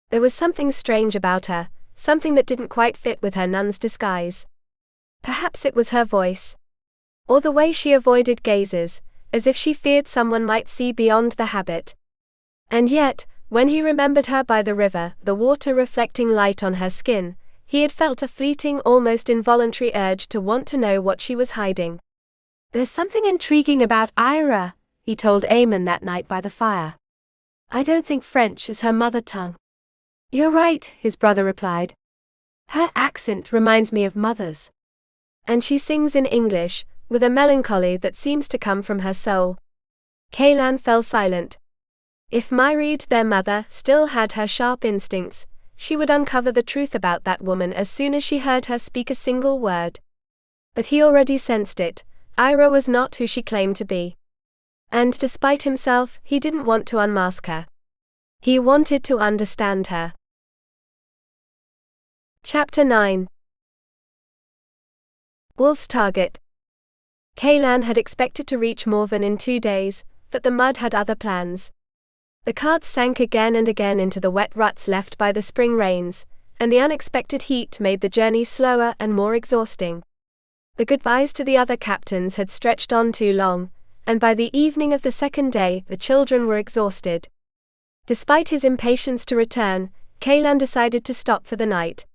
There was something strange about her, something that didn't quite fit with her nun's disguise. Perhaps it was her voice. Or the way she avoided gazes, as if she feared someone might see beyond the habit. And yet, when he remembered her by the river, the water reflecting light on her skin, he had felt a fleeting, almost involuntary urge to want to know what she was hiding. There's something intriguing about Eira, he told Aemon that night by the fire. I don't think French is her mother tongue. You're right, his brother replied. Her accent reminds me of Mother's. And she sings in English, with a melancholy that seems to come from her soul. Caelan fell silent. If Mairead, their mother, still had her sharp instincts, she would uncover the truth about that woman as soon as she heard her speak a single word. But he already sensed it. Eira was not who she claimed to be. And despite himself, he didn't want to unmask her. He wanted to understand her. Chapter 9. Wolf's target. Caelan had expected to reach Morven in 2 days, but the mud had other plans. The carts sank again and again into the wet ruts left by the spring rains, and the unexpected heat made the journey slower and more exhausting. The goodbyes to the other captains had stretched on too long, and by the evening of the second day the children were exhausted. Despite his impatience to return, Caelan decided to stop for the night.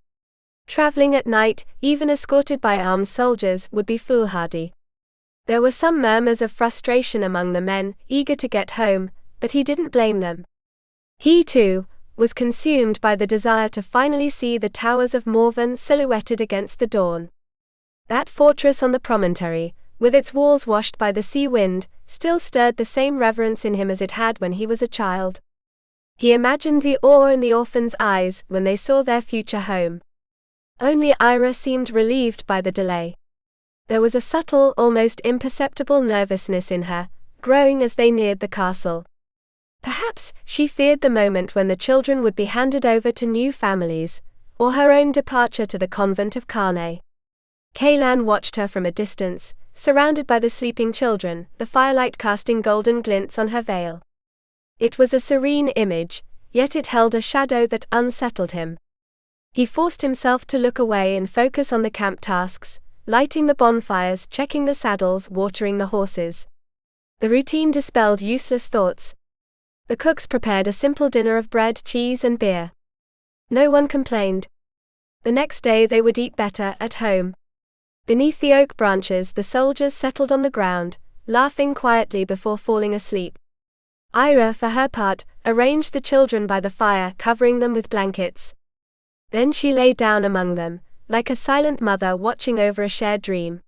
Traveling at night, even escorted by armed soldiers, would be foolhardy. There were some murmurs of frustration among the men, eager to get home, but he didn't blame them. He, too, was consumed by the desire to finally see the towers of Morven silhouetted against the dawn. That fortress on the promontory, with its walls washed by the sea wind, still stirred the same reverence in him as it had when he was a child. He imagined the awe in the orphans' eyes when they saw their future home. Only Eira seemed relieved by the delay. There was a subtle, almost imperceptible nervousness in her, growing as they neared the castle. Perhaps she feared the moment when the children would be handed over to new families, or her own departure to the convent of Carne. Caelan watched her from a distance, surrounded by the sleeping children, the firelight casting golden glints on her veil. It was a serene image, yet it held a shadow that unsettled him. He forced himself to look away and focus on the camp tasks, lighting the bonfires, checking the saddles, watering the horses. The routine dispelled useless thoughts. The cooks prepared a simple dinner of bread, cheese, and beer. No one complained. The next day they would eat better at home. Beneath the oak branches the soldiers settled on the ground, laughing quietly before falling asleep. Eira, for her part, arranged the children by the fire, covering them with blankets. Then she lay down among them, like a silent mother watching over a shared dream.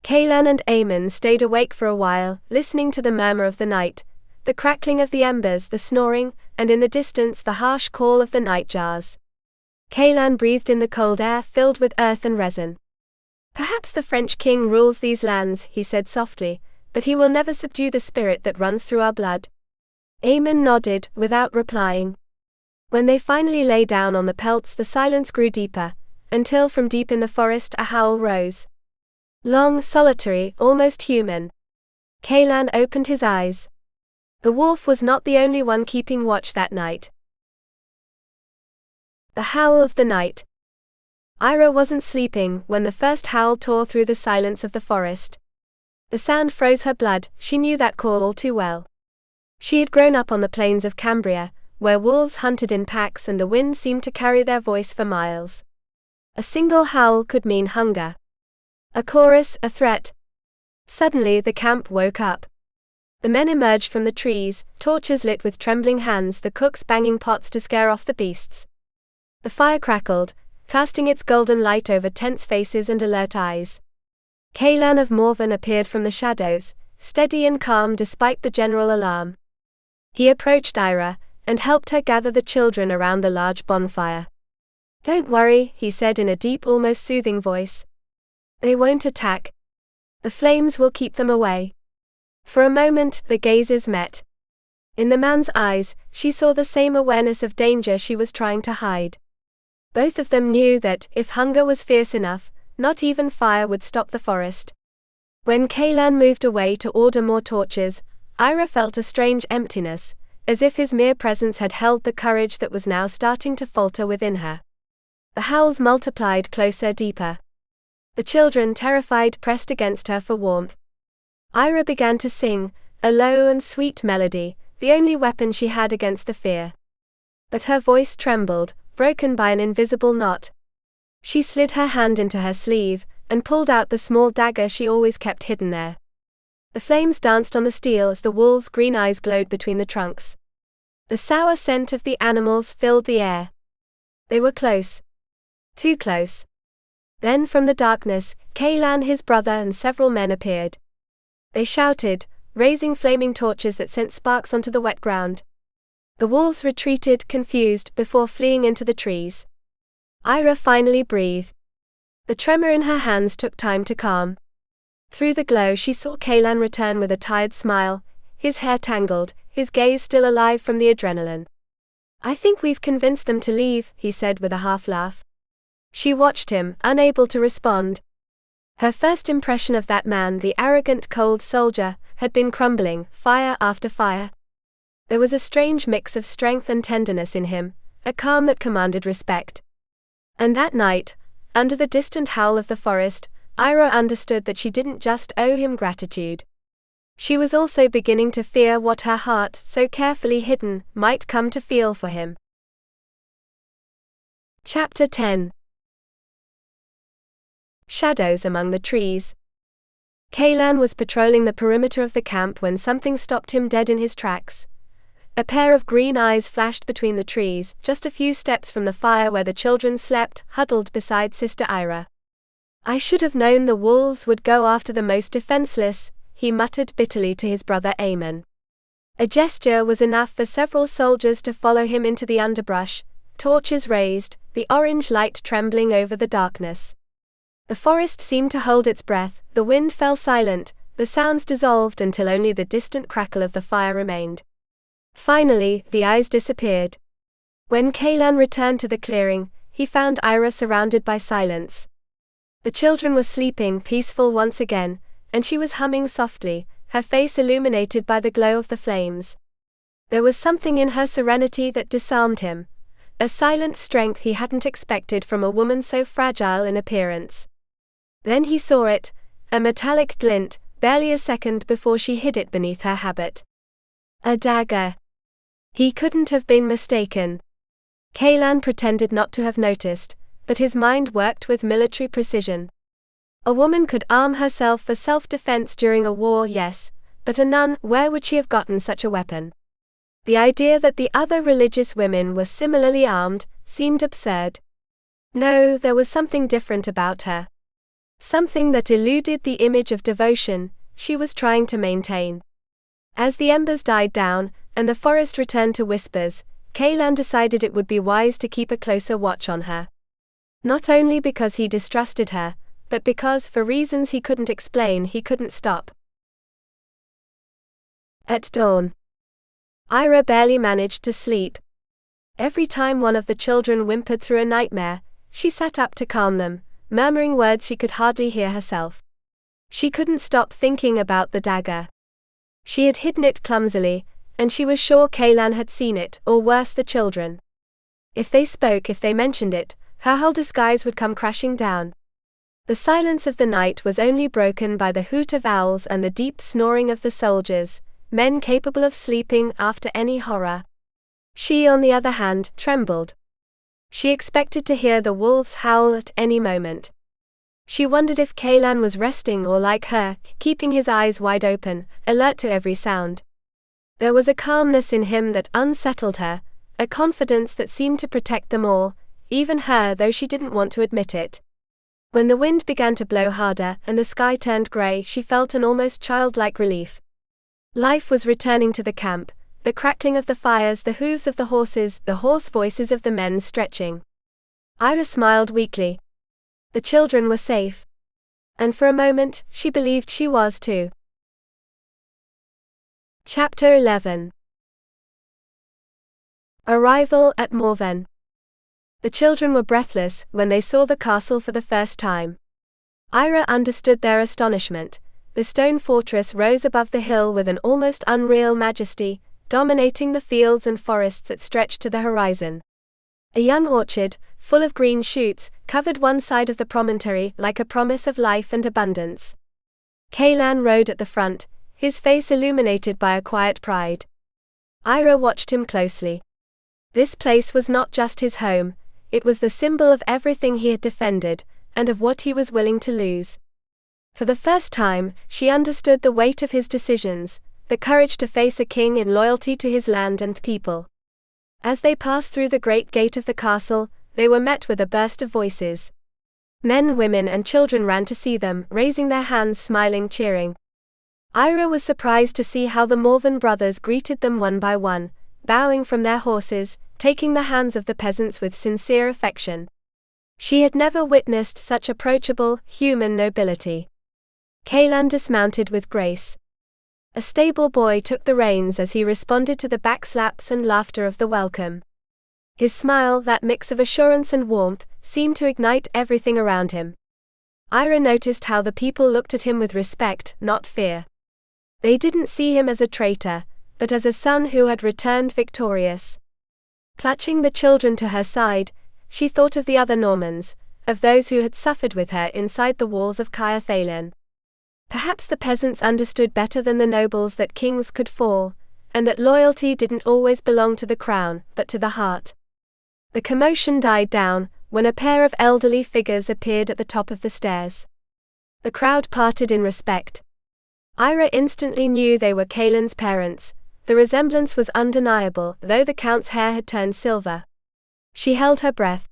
Caelan and Eira stayed awake for a while, listening to the murmur of the night, the crackling of the embers, the snoring, and in the distance the harsh call of the nightjars. Caelan breathed in the cold air filled with earth and resin. "Perhaps the French king rules these lands," he said softly, "but he will never subdue the spirit that runs through our blood." Eira nodded, without replying. When they finally lay down on the pelts the silence grew deeper, until from deep in the forest a howl rose. Long, solitary, almost human. Caelan opened his eyes. The wolf was not the only one keeping watch that night. The howl of the night. Eira wasn't sleeping when the first howl tore through the silence of the forest. The sound froze her blood, she knew that call all too well. She had grown up on the plains of Cambria, where wolves hunted in packs and the wind seemed to carry their voice for miles. A single howl could mean hunger. A chorus, a threat. Suddenly the camp woke up. The men emerged from the trees, torches lit with trembling hands, the cooks banging pots to scare off the beasts. The fire crackled, casting its golden light over tense faces and alert eyes. Caelan of Morven appeared from the shadows, steady and calm despite the general alarm. He approached Eira, and helped her gather the children around the large bonfire. "Don't worry," he said in a deep, almost soothing voice. "They won't attack. The flames will keep them away." For a moment, the gazes met. In the man's eyes, she saw the same awareness of danger she was trying to hide. Both of them knew that, if hunger was fierce enough, not even fire would stop the forest. When Caelan moved away to order more torches, Eira felt a strange emptiness, as if his mere presence had held the courage that was now starting to falter within her. The howls multiplied, closer, deeper. The children, terrified, pressed against her for warmth. Eira began to sing, a low and sweet melody, the only weapon she had against the fear. But her voice trembled, broken by an invisible knot. She slid her hand into her sleeve, and pulled out the small dagger she always kept hidden there. The flames danced on the steel as the wolves' green eyes glowed between the trunks. The sour scent of the animals filled the air. They were close. Too close. Then from the darkness, Caelan his brother and several men appeared. They shouted, raising flaming torches that sent sparks onto the wet ground. The wolves retreated, confused, before fleeing into the trees. Eira finally breathed. The tremor in her hands took time to calm. Through the glow she saw Caelan return with a tired smile, his hair tangled, his gaze still alive from the adrenaline. "I think we've convinced them to leave," he said with a half-laugh. She watched him, unable to respond. Her first impression of that man, the arrogant, cold soldier, had been crumbling, fire after fire. There was a strange mix of strength and tenderness in him, a calm that commanded respect. And that night, under the distant howl of the forest, Eira understood that she didn't just owe him gratitude. She was also beginning to fear what her heart, so carefully hidden, might come to feel for him. Chapter 10. Shadows among the trees. Caelan was patrolling the perimeter of the camp when something stopped him dead in his tracks. A pair of green eyes flashed between the trees, just a few steps from the fire where the children slept, huddled beside Sister Eira. "I should have known the wolves would go after the most defenseless," he muttered bitterly to his brother Aemon. A gesture was enough for several soldiers to follow him into the underbrush, torches raised, the orange light trembling over the darkness. The forest seemed to hold its breath, the wind fell silent, the sounds dissolved until only the distant crackle of the fire remained. Finally, the eyes disappeared. When Caelan returned to the clearing, he found Eira surrounded by silence. The children were sleeping, peaceful once again, and she was humming softly, her face illuminated by the glow of the flames. There was something in her serenity that disarmed him, a silent strength he hadn't expected from a woman so fragile in appearance. Then he saw it, a metallic glint, barely a second before she hid it beneath her habit. A dagger. He couldn't have been mistaken. Caelan pretended not to have noticed, but his mind worked with military precision. A woman could arm herself for self-defense during a war, yes, but a nun, where would she have gotten such a weapon? The idea that the other religious women were similarly armed seemed absurd. No, there was something different about her. Something that eluded the image of devotion she was trying to maintain. As the embers died down, and the forest returned to whispers, Caelan decided it would be wise to keep a closer watch on her. Not only because he distrusted her, but because, for reasons he couldn't explain, he couldn't stop. At dawn, Eira barely managed to sleep. Every time one of the children whimpered through a nightmare, she sat up to calm them, murmuring words she could hardly hear herself. She couldn't stop thinking about the dagger. She had hidden it clumsily, and she was sure Caelan had seen it, or worse, the children. If they spoke, if they mentioned it, her whole disguise would come crashing down. The silence of the night was only broken by the hoot of owls and the deep snoring of the soldiers, men capable of sleeping after any horror. She, on the other hand, trembled. She expected to hear the wolves howl at any moment. She wondered if Caelan was resting or like her, keeping his eyes wide open, alert to every sound. There was a calmness in him that unsettled her, a confidence that seemed to protect them all, even her, though she didn't want to admit it. When the wind began to blow harder and the sky turned grey, she felt an almost childlike relief. Life was returning to the camp, the crackling of the fires, the hooves of the horses, the hoarse voices of the men stretching. Eira smiled weakly. The children were safe. And for a moment, she believed she was too. Chapter 11. Arrival at Morven. The children were breathless when they saw the castle for the first time. Eira understood their astonishment. The stone fortress rose above the hill with an almost unreal majesty, dominating the fields and forests that stretched to the horizon. A young orchard, full of green shoots, covered one side of the promontory like a promise of life and abundance. Caelan rode at the front, his face illuminated by a quiet pride. Eira watched him closely. This place was not just his home, it was the symbol of everything he had defended, and of what he was willing to lose. For the first time, she understood the weight of his decisions, the courage to face a king in loyalty to his land and people. As they passed through the great gate of the castle, they were met with a burst of voices. Men, women and children ran to see them, raising their hands, smiling, cheering. Eira was surprised to see how the Morven brothers greeted them one by one, bowing from their horses, taking the hands of the peasants with sincere affection. She had never witnessed such approachable, human nobility. Caelan dismounted with grace. A stable boy took the reins as he responded to the backslaps and laughter of the welcome. His smile, that mix of assurance and warmth, seemed to ignite everything around him. Eira noticed how the people looked at him with respect, not fear. They didn't see him as a traitor, but as a son who had returned victorious. Clutching the children to her side, she thought of the other Normans, of those who had suffered with her inside the walls of Caer Thalen. Perhaps the peasants understood better than the nobles that kings could fall, and that loyalty didn't always belong to the crown, but to the heart. The commotion died down when a pair of elderly figures appeared at the top of the stairs. The crowd parted in respect. Eira instantly knew they were Caelan's parents. The resemblance was undeniable, though the Count's hair had turned silver. She held her breath.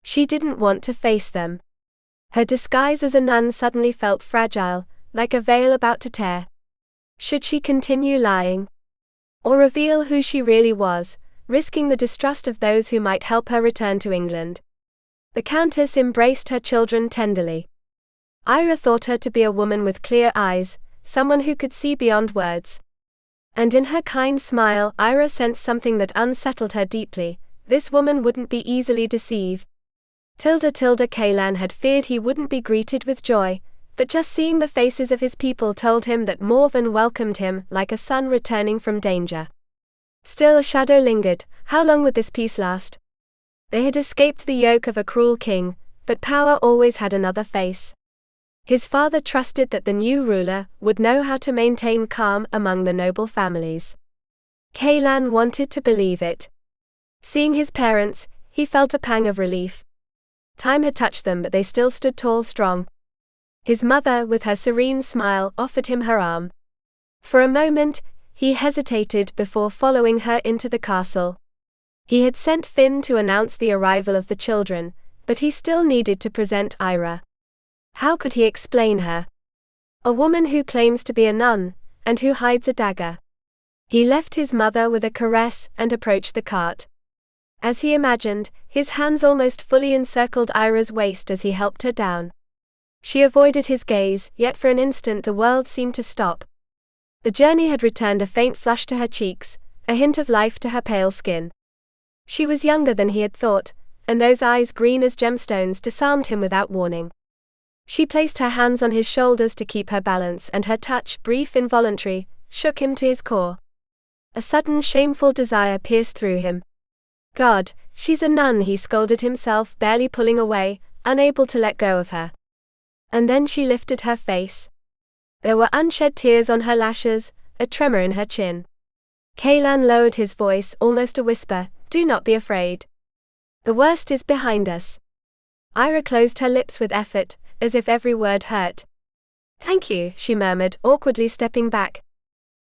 She didn't want to face them. Her disguise as a nun suddenly felt fragile, like a veil about to tear. Should she continue lying? Or reveal who she really was, risking the distrust of those who might help her return to England? The Countess embraced her children tenderly. Eira thought her to be a woman with clear eyes, someone who could see beyond words. And in her kind smile, Eira sensed something that unsettled her deeply. This woman wouldn't be easily deceived. Caelan had feared he wouldn't be greeted with joy, but just seeing the faces of his people told him that Morven welcomed him like a son returning from danger. Still a shadow lingered. How long would this peace last? They had escaped the yoke of a cruel king, but power always had another face. His father trusted that the new ruler would know how to maintain calm among the noble families. Caelan wanted to believe it. Seeing his parents, he felt a pang of relief. Time had touched them, but they still stood tall, strong. His mother, with her serene smile, offered him her arm. For a moment, he hesitated before following her into the castle. He had sent Finn to announce the arrival of the children, but he still needed to present Eira. How could he explain her? A woman who claims to be a nun, and who hides a dagger. He left his mother with a caress and approached the cart. As he imagined, his hands almost fully encircled Eira's waist as he helped her down. She avoided his gaze, yet for an instant the world seemed to stop. The journey had returned a faint flush to her cheeks, a hint of life to her pale skin. She was younger than he had thought, and those eyes, green as gemstones, disarmed him without warning. She placed her hands on his shoulders to keep her balance, and her touch, brief, involuntary, shook him to his core. A sudden shameful desire pierced through him. God, she's a nun, he scolded himself, barely pulling away, unable to let go of her. And then she lifted her face. There were unshed tears on her lashes, a tremor in her chin. Caelan lowered his voice, almost a whisper, "Do not be afraid. The worst is behind us." Eira closed her lips with effort, as if every word hurt. "Thank you," she murmured, awkwardly stepping back.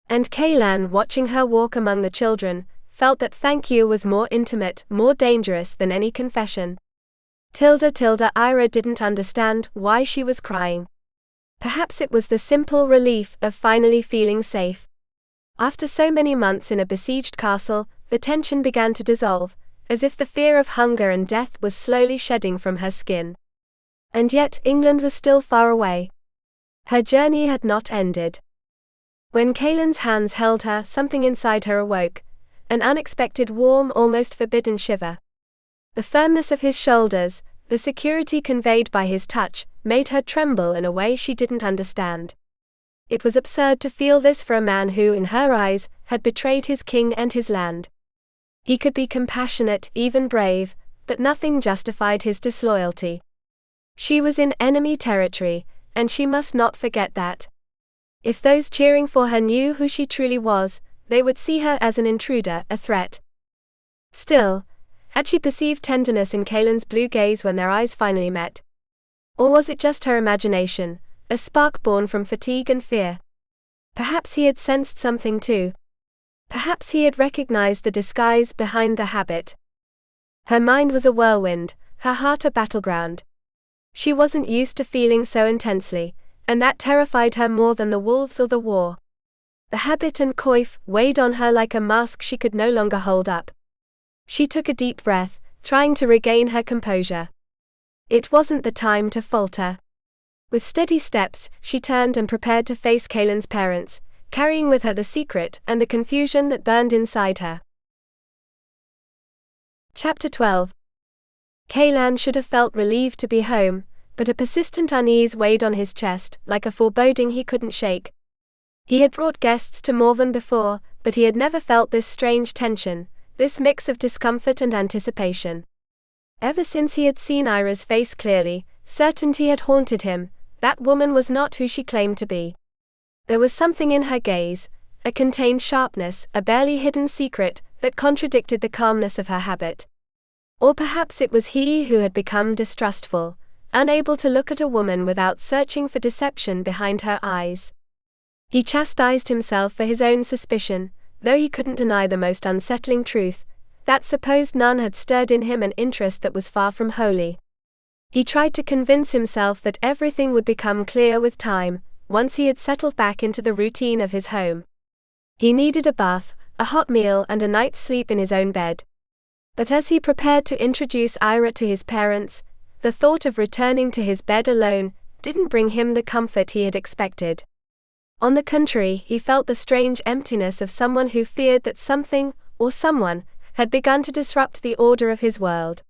And Caelan, watching her walk among the children, felt that thank you was more intimate, more dangerous than any confession. Eira didn't understand why she was crying. Perhaps it was the simple relief of finally feeling safe. After so many months in a besieged castle, the tension began to dissolve, as if the fear of hunger and death was slowly shedding from her skin. And yet, England was still far away. Her journey had not ended. When Caelan's hands held her, something inside her awoke, an unexpected, warm, almost forbidden shiver. The firmness of his shoulders, the security conveyed by his touch, made her tremble in a way she didn't understand. It was absurd to feel this for a man who, in her eyes, had betrayed his king and his land. He could be compassionate, even brave, but nothing justified his disloyalty. She was in enemy territory, and she must not forget that. If those cheering for her knew who she truly was, they would see her as an intruder, a threat. Still, had she perceived tenderness in Caelan's blue gaze when their eyes finally met? Or was it just her imagination, a spark born from fatigue and fear? Perhaps he had sensed something too. Perhaps he had recognized the disguise behind the habit. Her mind was a whirlwind, her heart a battleground. She wasn't used to feeling so intensely, and that terrified her more than the wolves or the war. The habit and coif weighed on her like a mask she could no longer hold up. She took a deep breath, trying to regain her composure. It wasn't the time to falter. With steady steps, she turned and prepared to face Caelan's parents, carrying with her the secret and the confusion that burned inside her. Chapter 12. Caelan should have felt relieved to be home, but a persistent unease weighed on his chest, like a foreboding he couldn't shake. He had brought guests to Morven before, but he had never felt this strange tension, this mix of discomfort and anticipation. Ever since he had seen Eira's face clearly, certainty had haunted him. That woman was not who she claimed to be. There was something in her gaze, a contained sharpness, a barely hidden secret, that contradicted the calmness of her habit. Or perhaps it was he who had become distrustful, unable to look at a woman without searching for deception behind her eyes. He chastised himself for his own suspicion, though he couldn't deny the most unsettling truth, that supposed nun had stirred in him an interest that was far from holy. He tried to convince himself that everything would become clear with time, once he had settled back into the routine of his home. He needed a bath, a hot meal and a night's sleep in his own bed. But as he prepared to introduce Eira to his parents, the thought of returning to his bed alone didn't bring him the comfort he had expected. On the contrary, he felt the strange emptiness of someone who feared that something, or someone, had begun to disrupt the order of his world.